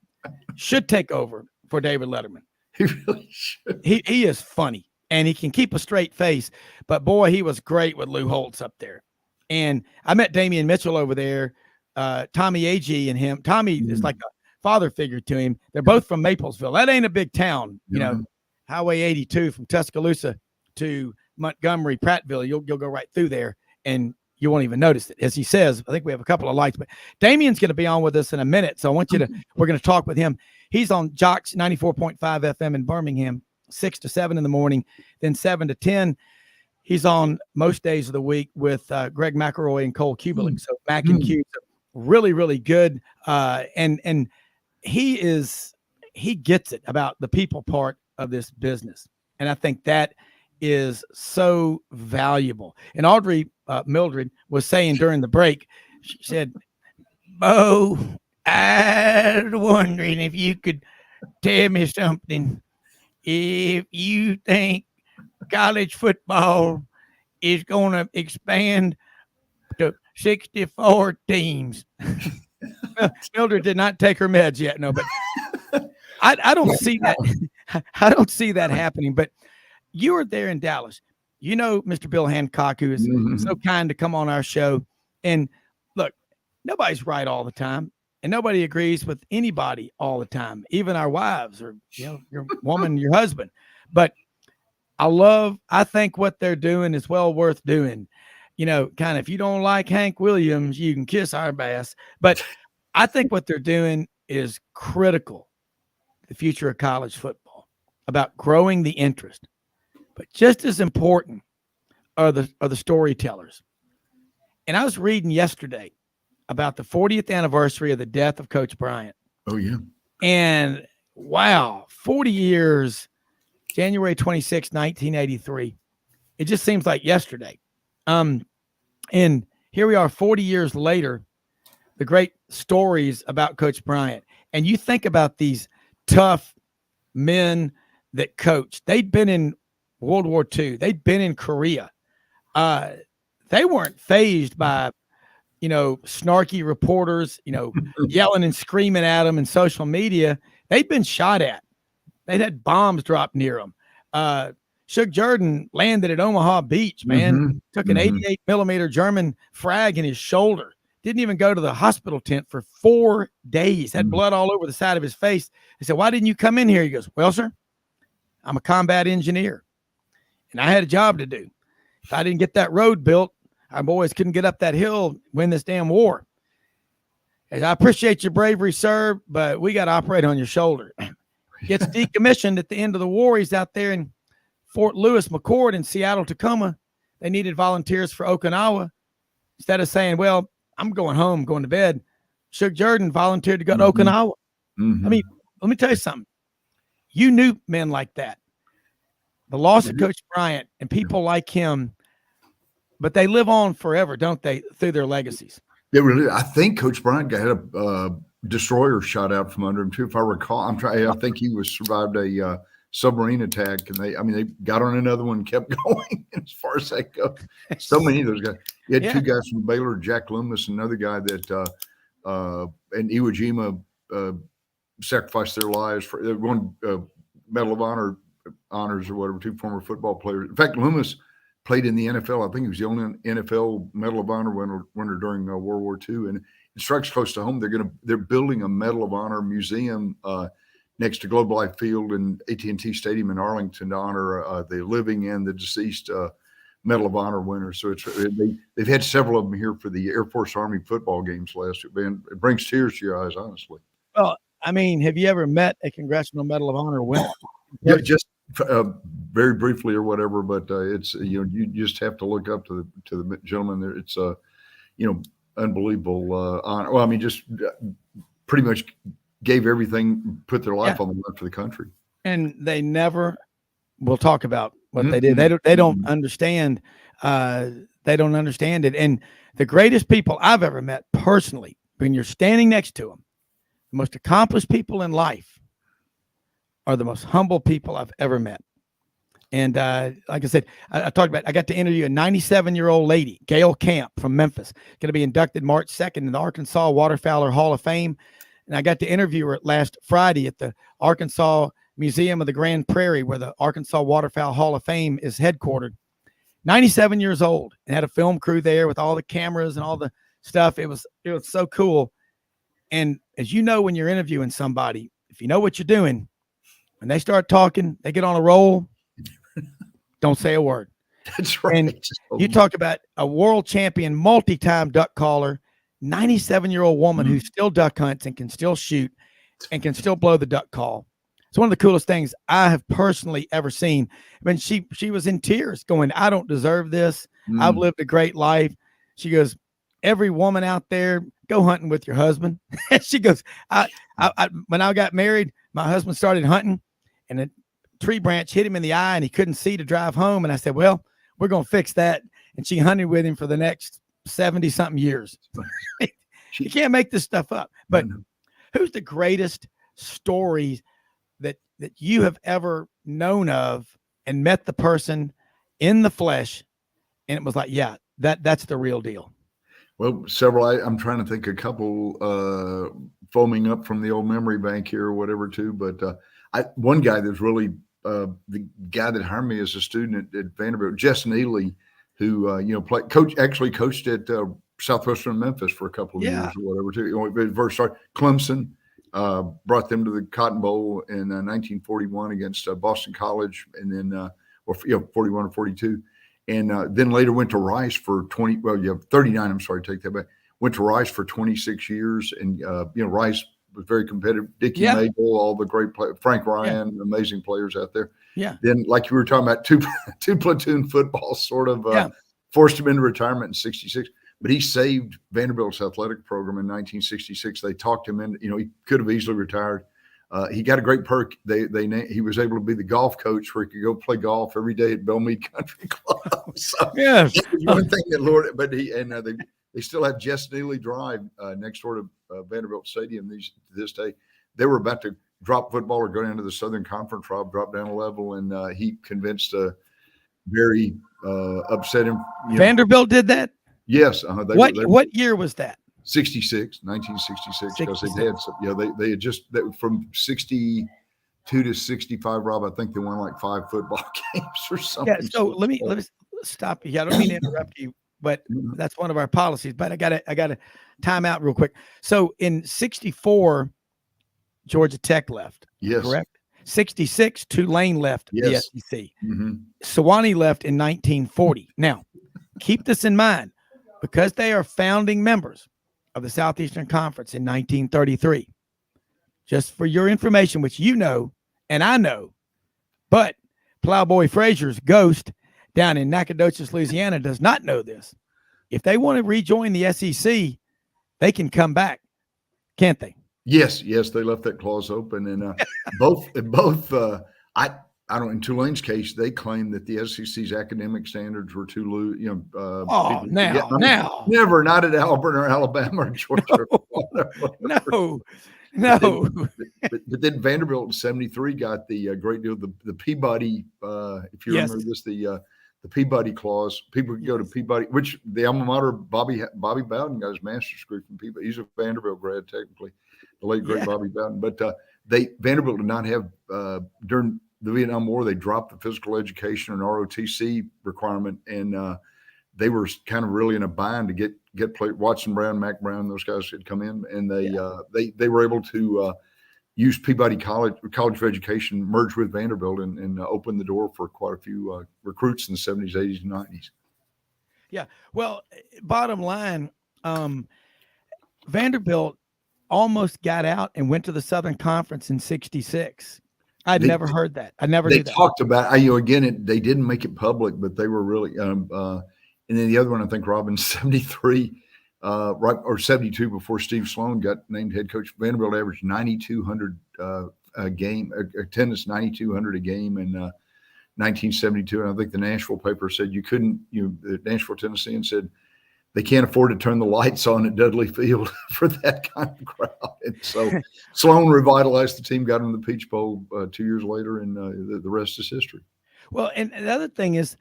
should take over for David Letterman. He really should. He is funny and he can keep a straight face, but boy, he was great with Lou Holtz up there. And I met Damian Mitchell over there, Tommy Agee and him. Tommy is like a father figure to him. They're both from Maplesville. That ain't a big town, you know, Highway 82 from Tuscaloosa to Montgomery, Prattville. You'll go right through there and you won't even notice it. As he says, I think we have a couple of lights, but Damian's going to be on with us in a minute. So I want you to, we're going to talk with him. He's on Jocks 94.5 FM in Birmingham, 6 to 7 in the morning, then 7 to 10. He's on most days of the week with Greg McElroy and Cole Kubelik. So Mac and Q, really, really good. And he gets it about the people part of this business. And I think that is so valuable. And Audrey Mildred was saying during the break, she said, Bo, I was wondering if you could tell me something. If you think college football is going to expand to 64 teams. Mildred did not take her meds yet. No, but I don't see that. I don't see that happening, but you were there in Dallas. You know, Mr. Bill Hancock, who is so kind to come on our show. And look, nobody's right all the time, and nobody agrees with anybody all the time, even our wives or your woman, your husband. But I think what they're doing is well worth doing. You know, kind of, if you don't like Hank Williams, you can kiss our ass. But I think what they're doing is critical to the future of college football, about growing the interest. But just as important are the storytellers. And I was reading yesterday about the 40th anniversary of the death of Coach Bryant. Oh, yeah. And wow, 40 years, January 26, 1983. It just seems like yesterday. And here we are 40 years later, the great stories about Coach Bryant. And you think about these tough men that coach. They'd been in World War II. They'd been in Korea. They weren't fazed by, snarky reporters, yelling and screaming at them in social media. They'd been shot at. They'd had bombs dropped near them. Shug Jordan landed at Omaha Beach, man. Took an 88 millimeter German frag in his shoulder. Didn't even go to the hospital tent for 4 days. Had blood all over the side of his face. They said, "Why didn't you come in here?" He goes, "Well, sir, I'm a combat engineer, and I had a job to do. If I didn't get that road built, our boys couldn't get up that hill, win this damn war. And I appreciate your bravery, sir, but we got to operate on your shoulder." Gets decommissioned at the end of the war. He's out there in Fort Lewis McChord in Seattle, Tacoma. They needed volunteers for Okinawa. Instead of saying, "Well, I'm going home, going to bed," Shug Jordan volunteered to go to Okinawa. I mean, let me tell you something. You knew men like that. The loss of Coach Bryant and people like him, but they live on forever, don't they, through their legacies? Yeah, really. I think Coach Bryant had destroyer shot out from under him too. If I recall, I think he survived a submarine attack, and they got on another one and kept going. As far as that goes, so many of those guys. You had two guys from Baylor, Jack Loomis, another guy that and Iwo Jima sacrificed their lives for one Medal of honors or whatever. Two former football players. In fact, Loomis played in the NFL. I think he was the only NFL Medal of Honor winner during World War II. And it strikes close to home. They're building a Medal of Honor museum next to Globe Life Field and AT&T Stadium in Arlington to honor the living and the deceased Medal of Honor winners. So they've had several of them here for the Air Force Army football games last year. Man, it brings tears to your eyes, honestly. Well, I mean, have you ever met a Congressional Medal of Honor winner? Yeah, just very briefly or whatever, but it's you just have to look up to the gentleman there. It's unbelievable honor. Well, I mean, just pretty much gave everything, put their life on the line for the country. And they never will talk about what they did. They don't understand. They don't understand it. And the greatest people I've ever met personally, when you're standing next to them, the most accomplished people in life are the most humble people I've ever met. And like I said, I talked about, I got to interview a 97-year-old lady, Gail Camp from Memphis, going to be inducted March 2nd in the Arkansas Waterfowler Hall of Fame. And I got to interview her last Friday at the Arkansas Museum of the Grand Prairie, where the Arkansas Waterfowl Hall of Fame is headquartered. 97 years old, and had a film crew there with all the cameras and all the stuff. It was so cool. And as you know, when you're interviewing somebody, if you know what you're doing, when they start talking, they get on a roll, don't say a word. That's right. And you talk about a world champion, multi-time duck caller, 97-year-old woman who still duck hunts and can still shoot and can still blow the duck call. It's one of the coolest things I have personally ever seen. I mean, she was in tears going, I don't deserve this. I've lived a great life. She goes, every woman out there, go hunting with your husband. She goes, I when I got married, my husband started hunting and a tree branch hit him in the eye and he couldn't see to drive home. And I said, well, we're going to fix that. And she hunted with him for the next 70 something years. You can't make this stuff up. But who's the greatest story that you have ever known of and met the person in the flesh? And it was like, yeah, that's the real deal. Well, several. I'm trying to think a couple foaming up from the old memory bank here or whatever too. But one guy that's really the guy that hired me as a student at Vanderbilt, Jess Neely, who actually coached at Southwestern Memphis for a couple of years or whatever too. First started Clemson, brought them to the Cotton Bowl in 1941 against Boston College, and then 41 or 42. And then later went to Rice for 39. I'm sorry, take that back. Went to Rice for 26 years. And, Rice was very competitive. Dickie Nagel, all the great players, Frank Ryan, amazing players out there. Yeah. Then, like you were talking about, two platoon football sort of forced him into retirement in 66. But he saved Vanderbilt's athletic program in 1966. They talked him in, he could have easily retired. He got a great perk. He was able to be the golf coach where he could go play golf every day at Belmead Country Club. So yes, one thing that Lord, but they still have Jess Neely Drive next door to Vanderbilt Stadium. To this day, they were about to drop football or go down to the Southern Conference. Rob dropped down a level, and he convinced a very upset him. Vanderbilt did that. Yes. What year was that? 1966, because they had some, they had just from 62 to 65, Rob, I think they won like 5 football games or something. Yeah, so let me stop you. I don't mean to interrupt you, but that's one of our policies. But I gotta time out real quick. So in 64, Georgia Tech left. Yes. Correct. 66, Tulane left the SEC. Sewanee left in 1940. Now, keep this in mind, because they are founding members of the Southeastern Conference in 1933. Just for your information, which you know and I know, but Plowboy Frazier's ghost down in Nacogdoches, Louisiana does not know this. If they want to rejoin the SEC, they can come back, can't they? Yes, they left that clause open, and both. I don't. In Tulane's case, they claim that the SEC's academic standards were too loose. Now, never, not at Auburn or Alabama or Georgia. No. But then Vanderbilt in '73 got the great deal, the Peabody. If you remember this, the Peabody clause. People could go to Peabody, which the alma mater Bobby Bowden got his master's degree from Peabody. He's a Vanderbilt grad, technically, the late great Bobby Bowden. But Vanderbilt did not have during the Vietnam War. They dropped the physical education and ROTC requirement, and they were kind of really in a bind to get play. Watson Brown, Mac Brown, those guys had come in, and they were able to use Peabody College of Education, merge with Vanderbilt, and open the door for quite a few recruits in the 70s, 80s, and 90s. Yeah. Well, bottom line, Vanderbilt almost got out and went to the Southern Conference in '66. I'd never heard that. I never knew that. They talked about, again, they didn't make it public, but they were really, and then the other one, I think, Robin, '73, right, or '72, before Steve Sloan got named head coach. Vanderbilt averaged 9,200 a game, attendance 9,200 a game in 1972. And I think the Nashville paper said the Nashville Tennessean said they can't afford to turn the lights on at Dudley Field for that kind of crowd. And so Sloan revitalized the team, got them the Peach Bowl 2 years later, and the rest is history. Well, and the other thing is,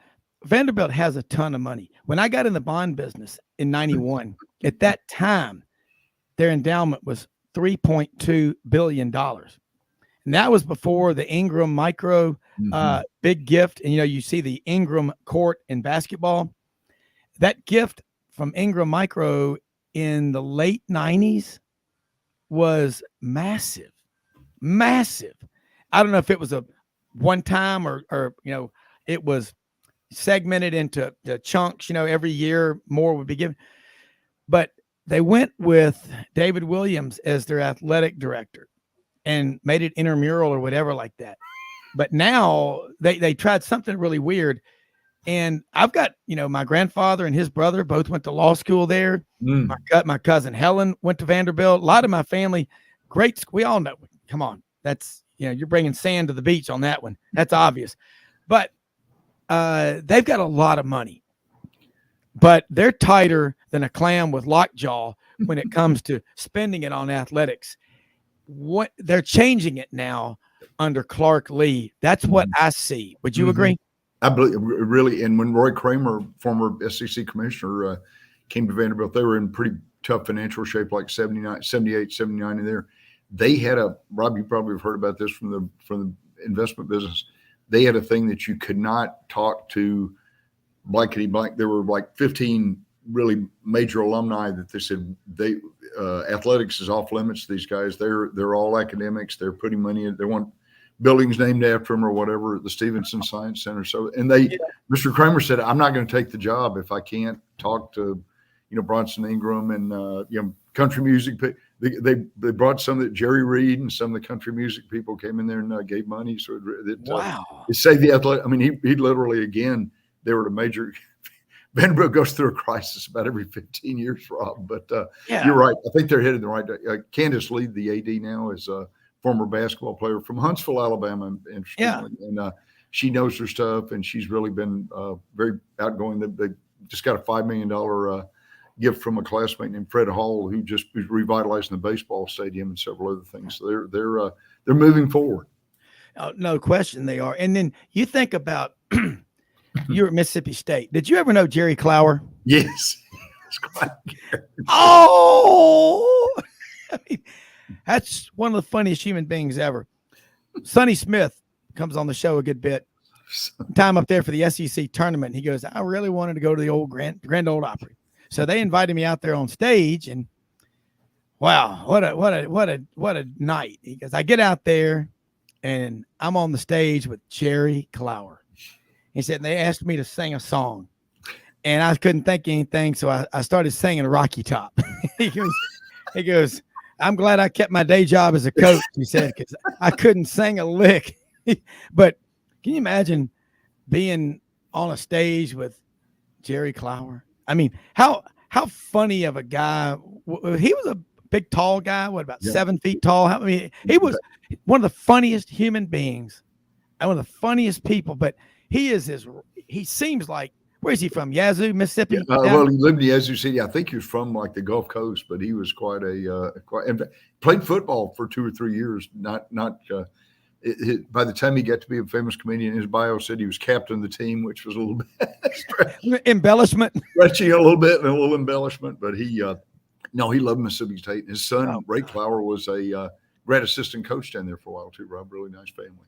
Vanderbilt has a ton of money. When I got in the bond business in '91, at that time, their endowment was $3.2 billion. And that was before the Ingram Micro big gift. And, you see the Ingram court in basketball. That gift from Ingram Micro in the late '90s was massive. I don't know if it was a one time or it was segmented into the chunks, every year more would be given. But they went with David Williams as their athletic director and made it intramural or whatever like that. But now they tried something really weird. And I've got, my grandfather and his brother both went to law school there. My cousin Helen went to Vanderbilt. A lot of my family, great. We all know. Come on. That's, you're bringing sand to the beach on that one. That's obvious. But they've got a lot of money. But they're tighter than a clam with lockjaw when it comes to spending it on athletics. What they're changing it now under Clark Lee. That's what I see. Would you agree? I believe, really. And when Roy Kramer, former SEC commissioner, came to Vanderbilt, they were in pretty tough financial shape, like 78, 79 in there. They had Rob, you probably have heard about this from the investment business. They had a thing that you could not talk to blankety blank. There were like 15 really major alumni that they said athletics is off limits to these guys. They're all academics. They're putting money in. They want buildings named after them or whatever at the Stevenson Science Center. So, and Mr. Kramer said, I'm not going to take the job if I can't talk to, Bronson Ingram and, country music. They brought some that Jerry Reed and some of the country music people came in there and gave money. So it saved the athletic. I mean, he literally, again, they were a major. Vanderbilt goes through a crisis about every 15 years, Rob. But you're right. I think they're headed the right direction. Candace Lee, the AD now, is a former basketball player from Huntsville, Alabama. Interestingly. And she knows her stuff, and she's really been very outgoing. They just got a $5 million gift from a classmate named Fred Hall, who just is revitalizing the baseball stadium and several other things. So they're moving forward. No question they are. And then you think about you're at Mississippi State. Did you ever know Jerry Clower? Yes. Oh, I mean, that's one of the funniest human beings ever. Sonny Smith comes on the show a good bit. Time up there for the SEC tournament. He goes, I really wanted to go to the old Grand Ole Opry. So they invited me out there on stage, and wow, what a night. He goes, I get out there and I'm on the stage with Jerry Clower. He said, and they asked me to sing a song, and I couldn't think of anything. So I started singing Rocky Top. He goes, I'm glad I kept my day job as a coach. He said, because I couldn't sing a lick. But can you imagine being on a stage with Jerry Clower? I mean, how funny of a guy. He was a big, tall guy. What, about 7 feet tall? I mean, he was one of the funniest human beings one of the funniest people, but he seems like, where's he from? Yazoo, Mississippi? Yeah, well, he lived in Yazoo City. I think he was from like the Gulf Coast, but he was quite and played football for 2 or 3 years. By the time he got to be a famous comedian, his bio said he was captain of the team, which was a little bit embellishment, stretching a little bit and a little embellishment. But he loved Mississippi State. His son, Ray Clower, was a grad assistant coach down there for a while too, Rob. Really nice family.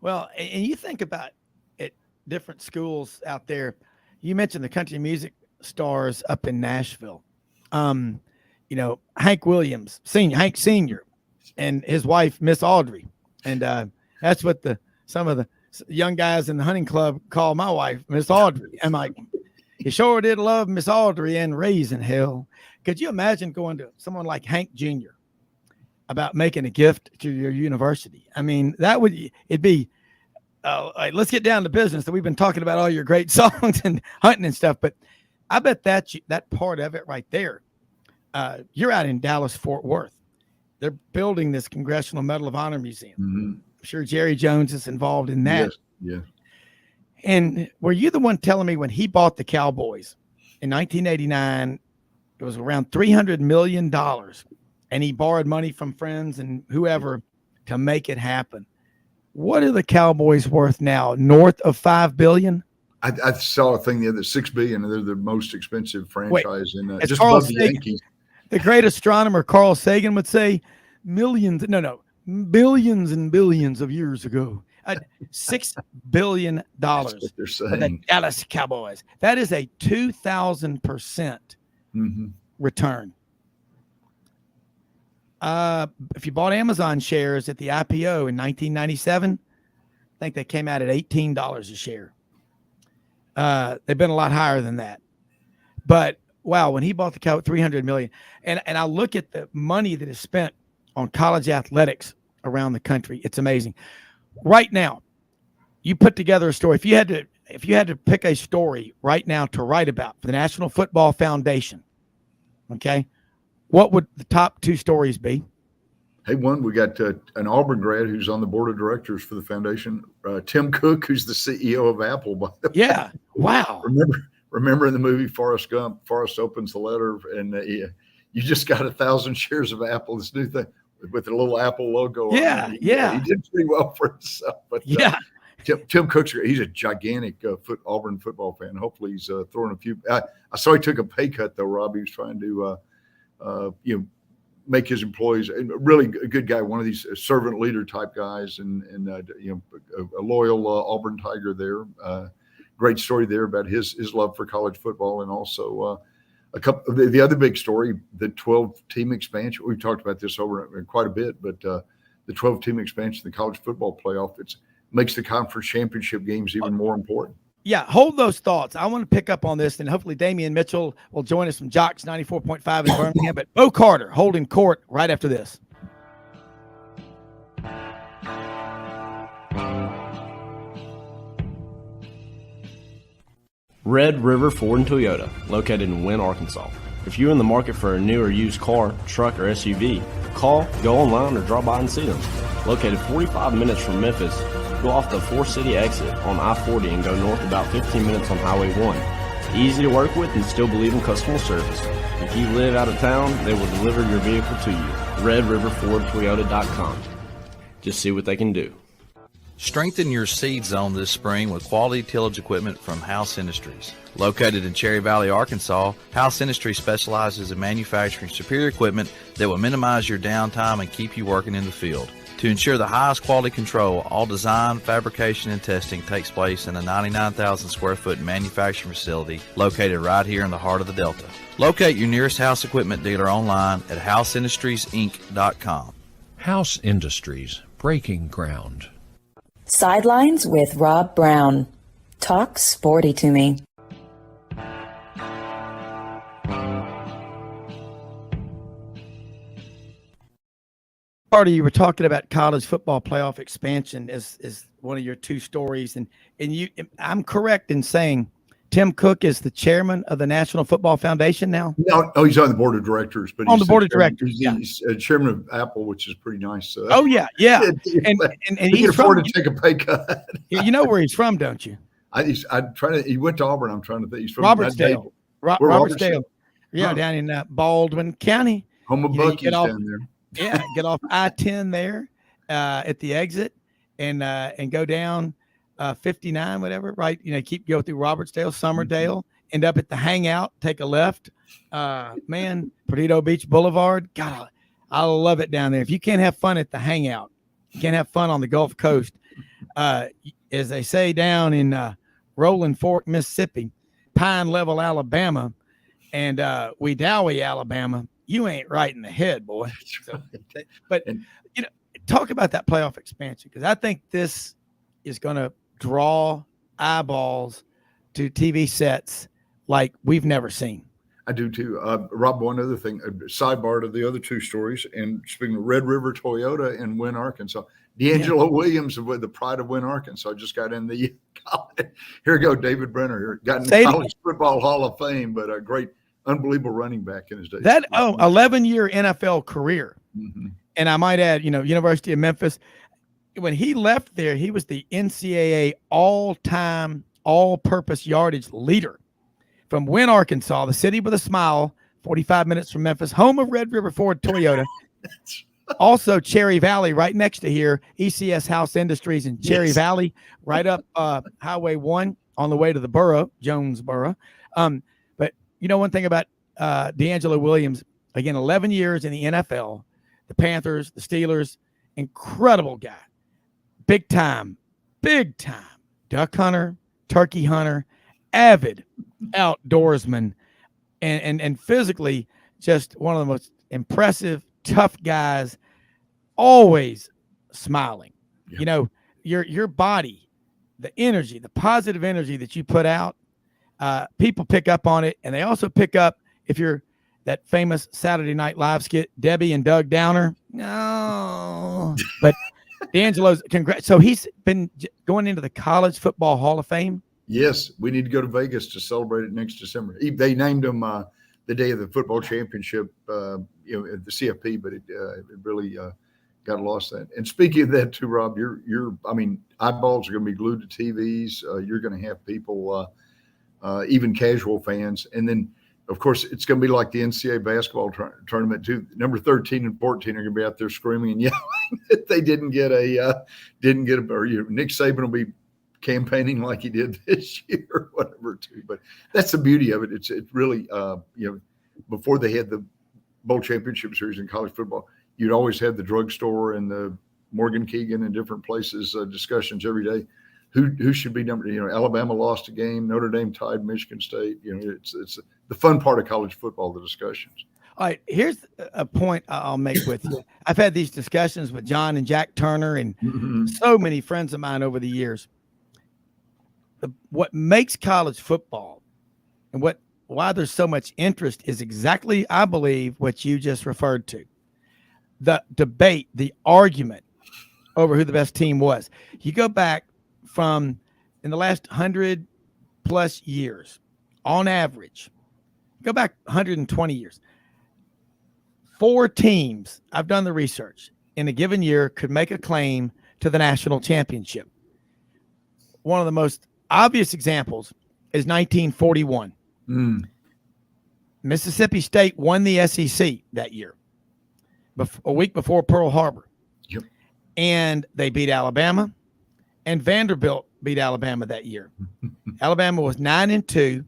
Well, and you think about it, different schools out there. You mentioned the country music stars up in Nashville. Hank Williams, Hank Sr., and his wife, Miss Audrey. And that's what some of the young guys in the hunting club call my wife, Miss Audrey. I'm like, you sure did love Miss Audrey and raising hell. Could you imagine going to someone like Hank Jr. about making a gift to your university? I mean, it'd be, let's get down to business. That we've been talking about all your great songs and hunting and stuff, but I bet that part of it right there, you're out in Dallas, Fort Worth. They're building this Congressional Medal of Honor Museum. Mm-hmm. I'm sure Jerry Jones is involved in that. Yes. And were you the one telling me when he bought the Cowboys in 1989, it was around $300 million, and he borrowed money from friends and whoever to make it happen? What are the Cowboys worth now? North of $5 billion? I saw a thing the other $6 billion. They're the most expensive franchise in just Carl above the Sagan, Yankees. The great astronomer Carl Sagan would say billions and billions of years ago. $6 billion That's what they're saying. for the Dallas Cowboys. That is a 2,000% return. If you bought Amazon shares at the IPO in 1997, I think they came out at $18 a share. They've been a lot higher than that. But wow, when he bought the cow, $300 million, and I look at the money that is spent on college athletics around the country, it's amazing. Right now, you put together a story. If you had to pick a story right now to write about for the National Football Foundation, okay, what would the top 2 stories be? Hey, we got an Auburn grad who's on the board of directors for the foundation. Tim Cook, who's the CEO of Apple. By the way. Yeah. Wow. Remember in the movie Forrest Gump, Forrest opens the letter and you just got 1,000 shares of Apple, this new thing with a little Apple logo. Yeah. On it. Yeah. He did pretty well for himself. But Tim Cook's he's a gigantic Auburn football fan. Hopefully he's throwing a few. I saw he took a pay cut though, Rob. He was trying to make his employees really a good guy, one of these servant leader type guys, and a loyal Auburn Tiger there. Great story there about his love for college football, and also a couple. The other big story, the 12-team expansion. We've talked about this over quite a bit, but the 12-team expansion, the college football playoff, makes the conference championship games even more important. Yeah, hold those thoughts. I want to pick up on this, and hopefully Damian Mitchell will join us from Jocks 94.5 in Birmingham. But Bo Carter holding court right after this. Red River Ford and Toyota, located in Wynne, Arkansas. If you're in the market for a new or used car, truck, or SUV, call, go online, or drop by and see them. Located 45 minutes from Memphis, go off the 4-city exit on I-40 and go north about 15 minutes on Highway 1. Easy to work with and still believe in customer service. If you live out of town, they will deliver your vehicle to you. RedRiverFordToyota.com. Just see what they can do. Strengthen your seed zone this spring with quality tillage equipment from House Industries. Located in Cherry Valley, Arkansas, House Industries specializes in manufacturing superior equipment that will minimize your downtime and keep you working in the field. To ensure the highest quality control, all design, fabrication, and testing takes place in a 99,000 square foot manufacturing facility located right here in the heart of the Delta. Locate your nearest House equipment dealer online at houseindustriesinc.com. House Industries, breaking ground. Sidelines with Rob Browne. Talk sporty to me. Carter, you were talking about college football playoff expansion is one of your 2 stories, and I'm correct in saying Tim Cook is the chairman of the National Football Foundation now? No, he's on the board of directors, but On he's the board of directors, He's chairman of Apple, which is pretty nice. So. Oh yeah. And he can afford to take a pay cut. You know where he's from, don't you? He went to Auburn. I'm trying to think. He's from Robertsdale. Robertsdale. Yeah, Huh. down in Baldwin County. Home of Bucky's down there. Yeah, get off I-10 there at the exit and go down 59, whatever, right? Go through Robertsdale, Summerdale, end up at the Hangout, take a left. Perdido Beach Boulevard. God, I love it down there. If you can't have fun at the Hangout, you can't have fun on the Gulf Coast. As they say down in Rolling Fork, Mississippi, Pine Level, Alabama, and Wedowee, Alabama, you ain't right in the head, boy. So, but talk about that playoff expansion, because I think this is going to draw eyeballs to TV sets like we've never seen. I do too. Rob, one other thing, a sidebar to the other two stories. And speaking of Red River Toyota in Wynne, Arkansas, D'Angelo Williams with the pride of Wynne, Arkansas, just got in the college. Here we go, David Brenner here, got in the College Football Hall of Fame, but a great, unbelievable running back in his day. 11-year NFL career. Mm-hmm. And I might add, University of Memphis. When he left there, he was the NCAA all-time, all-purpose yardage leader. From Wynne, Arkansas, the city with a smile, 45 minutes from Memphis, home of Red River Ford Toyota. Also, Cherry Valley, right next to here, ECS House Industries in Cherry Valley, right up Highway 1 on the way to the borough, Jonesboro. But one thing about D'Angelo Williams, again, 11 years in the NFL, the Panthers, the Steelers, incredible guy. Big time duck hunter, turkey hunter, avid outdoorsman, and physically just one of the most impressive, tough guys, always smiling. Yeah. Your body, the energy, the positive energy that you put out, people pick up on it, and they also pick up if you're that famous Saturday Night Live skit, Debbie and Doug Downer. No, but D'Angelo's congrats. So he's been going into the College Football Hall of Fame. Yes, we need to go to Vegas to celebrate it next December. They named him the day of the football championship, at the CFP, but it really got lost that. And speaking of that too, Rob, eyeballs are going to be glued to TVs. You're going to have people, even casual fans, and then of course it's going to be like the NCAA basketball tournament too. Number 13 and 14 are going to be out there screaming and yelling that they didn't get a Nick Saban will be campaigning like he did this year or whatever too. But that's the beauty of it. It's really before they had the bowl championship series in college football, you'd always have the drugstore and the Morgan Keegan and different places discussions every day. Who should be number? Alabama lost a game. Notre Dame tied Michigan State. It's the fun part of college football, the discussions. All right, here's a point I'll make with you. I've had these discussions with John and Jack Turner and so many friends of mine over the years. What makes college football and why there's so much interest is exactly, I believe, what you just referred to. The debate, the argument over who the best team was. You go back from in the last 100 plus years, on average, go back 120 years, 4 teams, I've done the research, in a given year could make a claim to the national championship. One of the most obvious examples is 1941. Mississippi State won the SEC that year, a week before Pearl Harbor. Yep. And they beat Alabama, and Vanderbilt beat Alabama that year. Alabama was 9-2,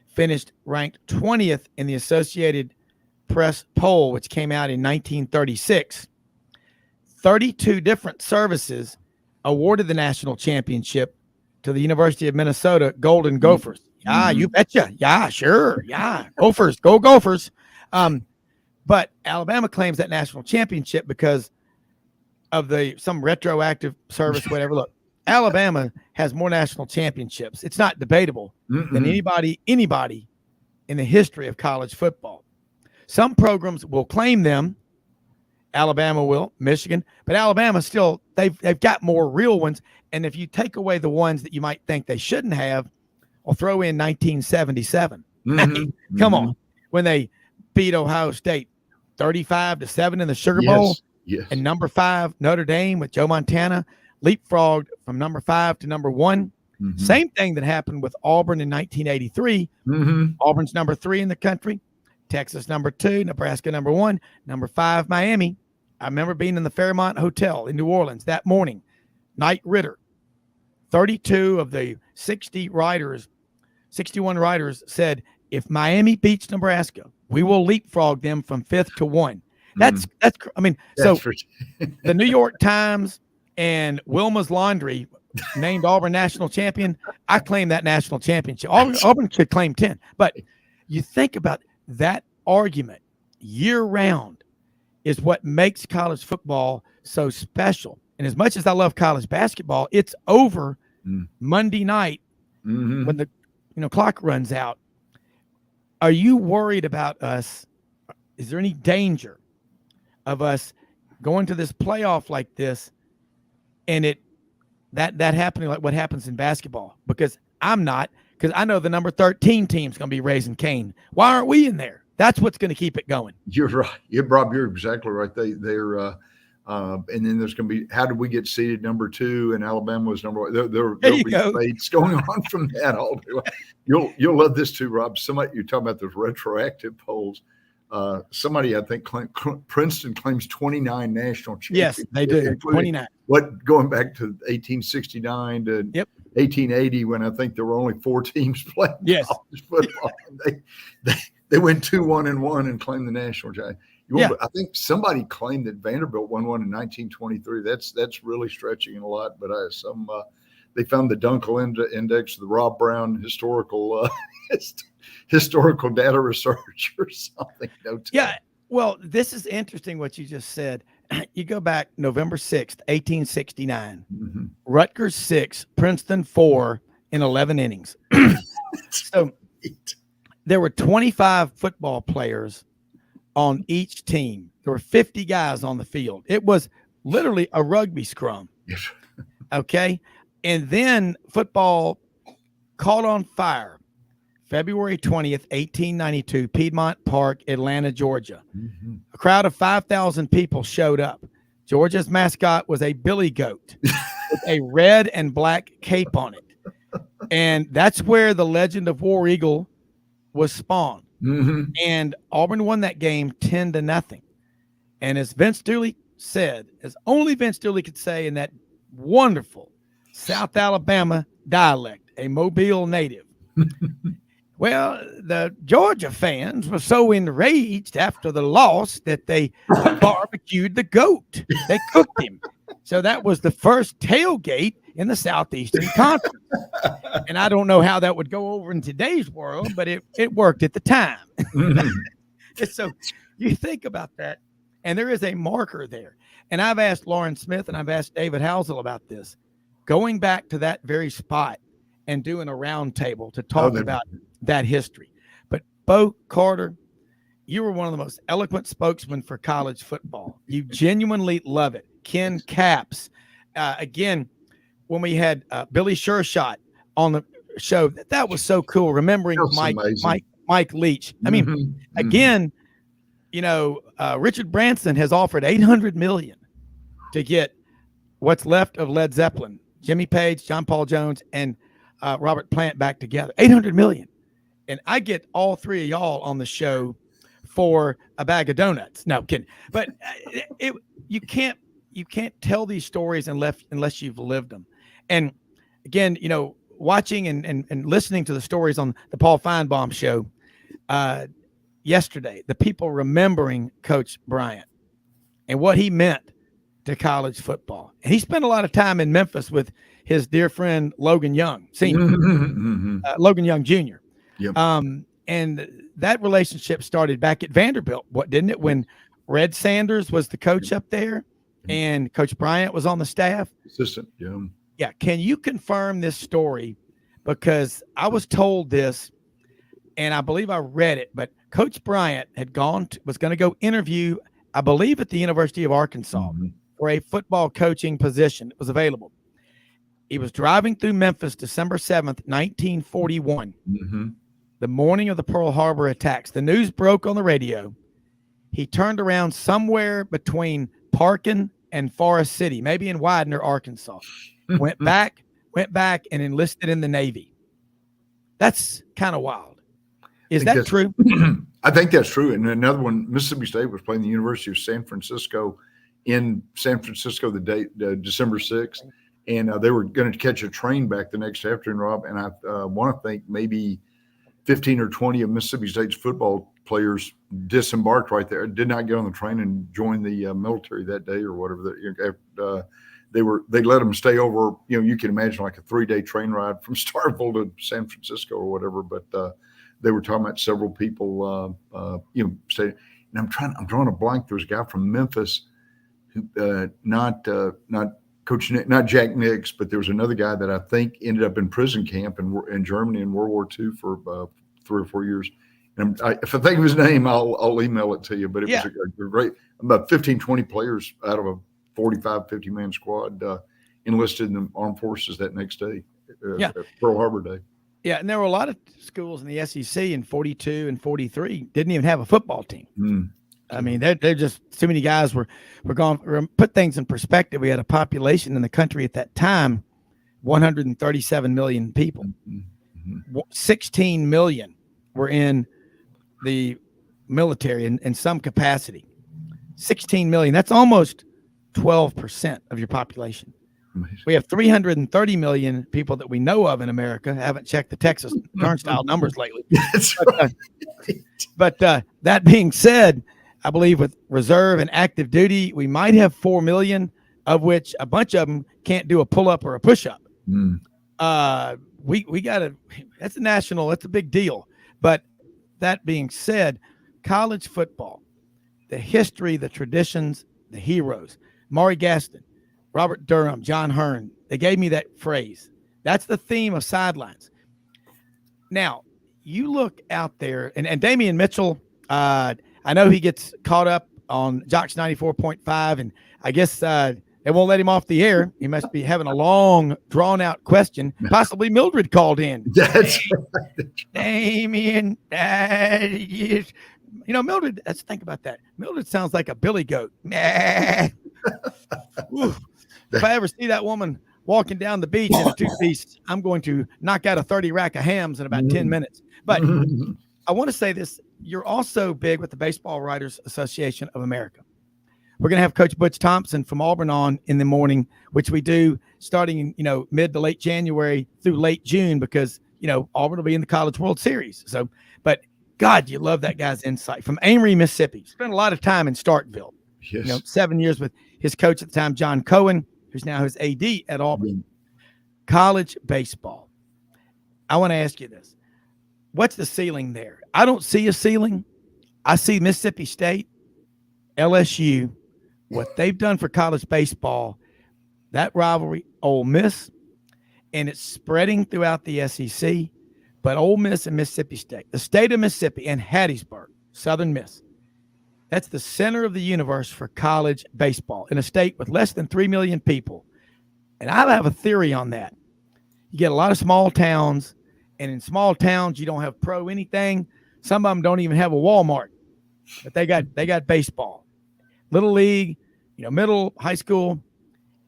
finished ranked 20th in the Associated Press poll, which came out in 1936. 32 different services awarded the national championship to the University of Minnesota Golden Gophers. Yeah, you betcha. Yeah, sure. Yeah, Gophers, go Gophers. But Alabama claims that national championship because of some retroactive service, whatever. Look, Alabama has more national championships. It's not debatable than anybody in the history of college football. Some programs will claim them. Alabama will, Michigan, but Alabama still, they've got more real ones. And if you take away the ones that you might think they shouldn't have, I'll throw in 1977. Mm-hmm. Come on, when they beat Ohio State 35-7 in the Sugar Yes. Bowl, Yes. and number 5 Notre Dame with Joe Montana leapfrogged from number 5 to number 1. Mm-hmm. Same thing that happened with Auburn in 1983. Mm-hmm. Auburn's number 3 in the country, Texas number 2, Nebraska number 1, number 5 Miami. I remember being in the Fairmont Hotel in New Orleans that morning. Knight Ridder, 32 of the 61 writers said, if Miami beats Nebraska, we will leapfrog them from 5th to 1. That's so the New York Times and Wilma's Laundry named Auburn national champion. I claim that national championship. Auburn should claim 10. But you think about that argument year round is what makes college football so special. And as much as I love college basketball, it's over Monday night when the clock runs out. Are you worried about us? Is there any danger of us going to this playoff like this and that happening like what happens in basketball? Because I'm not, because I know the number 13 team's going to be raising Cain. Why aren't we in there? That's what's going to keep it going. You're right. Yeah, Rob, you're exactly right. They're and then there's going to be, how did we get seeded number 2 and Alabama was number 1? There'll be debates going on from that all day long. You'll love this too, Rob. You're talking about those retroactive polls. Somebody, I think, Princeton claims 29 national championships. Yes, they do. 29. Going back to 1869 to 1880, when I think there were only 4 teams playing college football. They went 2-1-1 and claimed the national championship. I think somebody claimed that Vanderbilt won one in 1923. That's really stretching it a lot, but they found the Dunkel Index, the Rob Browne historical historical data research or something. Yeah. Well, this is interesting what you just said. You go back November 6th, 1869, Rutgers 6, Princeton 4 in 11 innings. So there were 25 football players on each team. There were 50 guys on the field. It was literally a rugby scrum. Yes. Okay. And then football caught on fire. February 20th, 1892, Piedmont Park, Atlanta, Georgia. A crowd of 5,000 people showed up. Georgia's mascot was a billy goat with a red and black cape on it. And that's where the legend of War Eagle was spawned. And Auburn won that game 10-0. And as Vince Dooley said, as only Vince Dooley could say in that wonderful South Alabama dialect, a Mobile native, well, the Georgia fans were so enraged after the loss that they barbecued the goat. They cooked him. So that was the first tailgate in the Southeastern Conference. And I don't know how that would go over in today's world, but it worked at the time. So you think about that, and there is a marker there. And I've asked Lauren Smith and I've asked David Housel about this, going back to that very spot and doing a round table to talk about that history. But Bo Carter, you were one of the most eloquent spokesmen for college football. You genuinely love it. Ken Capps, again, when we had Billy Shershot on the show, that was so cool. Remembering Mike Leach. I mean, again, Richard Branson has offered $800 million to get what's left of Led Zeppelin, Jimmy Page, John Paul Jones, and Robert Plant back together. $800 million. And I get all 3 of y'all on the show for a bag of donuts. No, I'm kidding. But you can't tell these stories unless you've lived them. And again, watching and listening to the stories on the Paul Feinbaum show yesterday, the people remembering Coach Bryant and what he meant to college football. And he spent a lot of time in Memphis with his dear friend Logan Young, Sr., Logan Young Jr. Yep. And that relationship started back at Vanderbilt, didn't it? When Red Sanders was the coach up there and Coach Bryant was on the staff. Assistant, yeah. Yeah. Can you confirm this story? Because I was told this, and I believe I read it, but Coach Bryant was going to go interview, I believe, at the University of Arkansas for a football coaching position that was available. He was driving through Memphis December 7th, 1941, the morning of the Pearl Harbor attacks. The news broke on the radio. He turned around somewhere between Parkin and Forest City, maybe in Widener, Arkansas. Went back and enlisted in the Navy. That's kind of wild. Is that true? I think that's true. And another one, Mississippi State was playing the University of San Francisco in San Francisco December 6th. And they were going to catch a train back the next afternoon, Rob. And I want to think maybe 15 or 20 of Mississippi State's football players disembarked right there, did not get on the train and join the military that day or whatever. They let them stay over. You can imagine like a 3-day train ride from Starkville to San Francisco or whatever. But they were talking about several people, staying. And I'm drawing a blank. There was a guy from Memphis who, not Coach Nick, not Jack Nix, but there was another guy that I think ended up in prison camp in Germany in World War II for 3 or 4 years. And if I think of his name, I'll email it to you. But it was a great, about 15, 20 players out of a 45, 50-man squad enlisted in the armed forces that next day, Pearl Harbor Day. Yeah, and there were a lot of schools in the SEC in 42 and 43 didn't even have a football team. I mean, they're just too many guys were gone. Put things in perspective. We had a population in the country at that time, 137 million people. 16 million were in the military in some capacity. 16 million. That's almost 12% of your population. Amazing. We have 330 million people that we know of in America. I haven't checked the Texas turnstile numbers lately. But that being said, I believe with reserve and active duty, we might have 4 million, of which a bunch of them can't do a pull-up or a push-up. We got to – that's a big deal. But that being said, college football, the history, the traditions, the heroes, Maury Gaston, Robert Durham, John Hearn, they gave me that phrase. That's the theme of Sidelines. Now, you look out there, and Damian Mitchell, I know he gets caught up on Jocks 94.5, and I guess they won't let him off the air. He must be having a long, drawn-out question. Possibly Mildred called in. That's right. Damian, Mildred, let's think about that. Mildred sounds like a billy goat. If I ever see that woman walking down the beach in a two-piece, I'm going to knock out a 30 rack of hams in about 10 minutes. But I want to say this. You're also big with the Baseball Writers Association of America. We're going to have Coach Butch Thompson from Auburn on in the morning, which we do starting, mid to late January through late June because, Auburn will be in the College World Series. So, but God, you love that guy's insight from Amory, Mississippi. Spent a lot of time in Starkville. Yes. 7 years with his coach at the time, John Cohen, who's now his AD at Auburn. College baseball. I want to ask you this. What's the ceiling there? I don't see a ceiling. I see Mississippi State, LSU, what they've done for college baseball, that rivalry, Ole Miss, and it's spreading throughout the SEC. But Ole Miss and Mississippi State, the state of Mississippi and Hattiesburg, Southern Miss, that's the center of the universe for college baseball in a state with less than 3 million people. And I have a theory on that. You get a lot of small towns. And in small towns, you don't have pro anything. Some of them don't even have a Walmart, but they got baseball, little league, middle, high school.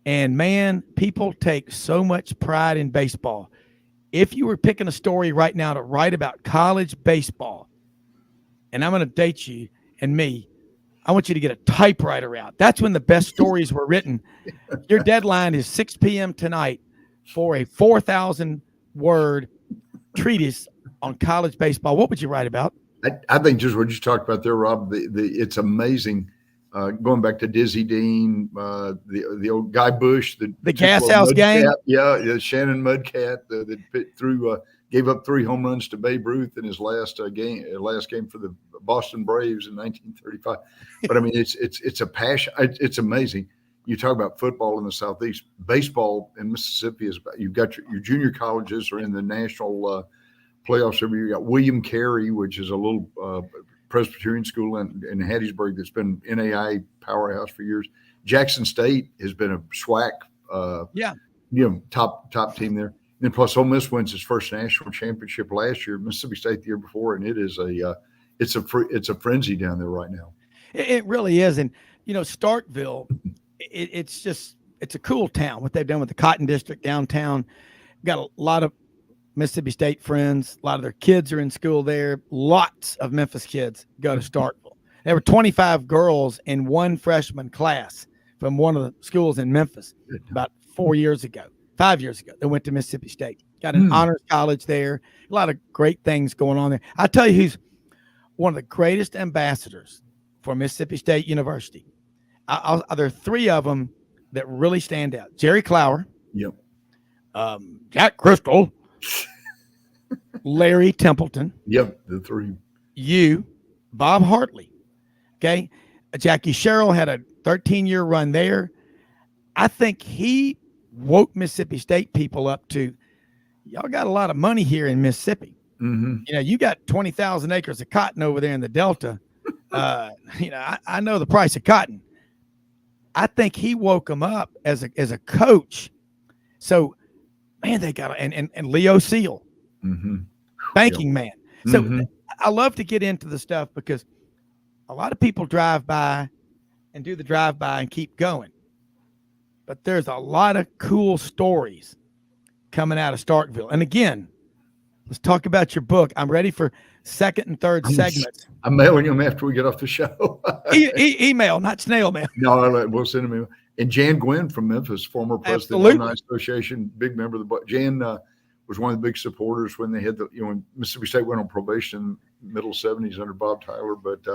And man, people take so much pride in baseball. If you were picking a story right now to write about college baseball, and I'm going to date you and me, I want you to get a typewriter out. That's when the best stories were written. Your deadline is 6 p.m. tonight for a 4,000-word treatise on college baseball. What would you write about? I think just what you talked about there, Rob, it's amazing. Going back to Dizzy Dean, the old Guy Bush, the Gas House Gang. Yeah, Shannon Mudcat that gave up 3 home runs to Babe Ruth in his last game for the Boston Braves in 1935. But I mean, it's a passion. It's amazing. You talk about football in the Southeast. Baseball in Mississippi is about, you've got your junior colleges are in the national playoffs every year. You got William Carey, which is a little Presbyterian school in Hattiesburg that's been NAIA powerhouse for years. Jackson State has been a SWAC top team there. And then plus Ole Miss wins its first national championship last year, Mississippi State the year before, and it is it's a frenzy down there right now. It really is. And, Starkville, it's a cool town, what they've done with the Cotton District downtown. Got a lot of Mississippi State friends. A lot of their kids are in school there. Lots of Memphis kids go to Starkville. There were 25 girls in one freshman class from one of the schools in Memphis about 5 years ago. They went to Mississippi State. Got an honors college there. A lot of great things going on there. I'll tell you who's one of the greatest ambassadors for Mississippi State University. There are three of them that really stand out. Jerry Clower. Yep. Jack Crystal. Larry Templeton. Yep, the three. Bob Hartley. Okay. Jackie Sherrill had a 13-year run there. I think he woke Mississippi State people up to, y'all got a lot of money here in Mississippi. Mm-hmm. You got 20,000 acres of cotton over there in the Delta. I know the price of cotton. I think he woke them up as a coach. So, man, they got and Leo Seal, banking man. So I love to get into the stuff because a lot of people drive by and do the drive-by and keep going. But there's a lot of cool stories coming out of Starkville. And again, let's talk about your book. I'm ready for second and third segments. I'm mailing them after we get off the show. Email, not snail mail. No, we'll send them. And Jan Gwynn from Memphis, former president of the Alumni Association, big member of the book. Jan was one of the big supporters when they had when Mississippi State went on probation in the middle 70s under Bob Tyler. But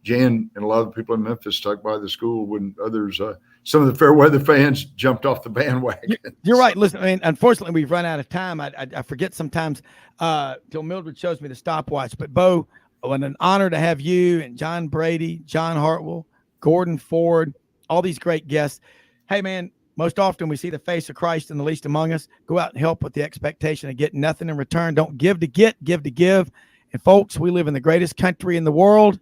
Jan and a lot of the people in Memphis stuck by the school when others, some of the Fairweather fans jumped off the bandwagon. You're right. Listen, I mean, unfortunately, we've run out of time. I forget sometimes till Mildred shows me the stopwatch. But, Bo, what an honor to have you and John Brady, John Hartwell, Gordon Ford, all these great guests. Hey, man, most often we see the face of Christ in the least among us. Go out and help with the expectation of getting nothing in return. Don't give to get, give to give. And, folks, we live in the greatest country in the world.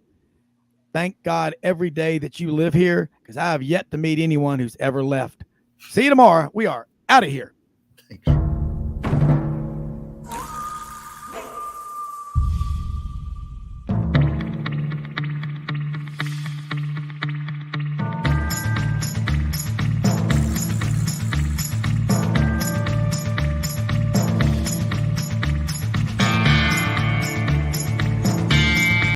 Thank God every day that you live here, because I have yet to meet anyone who's ever left. See you tomorrow. We are out of here. Thanks.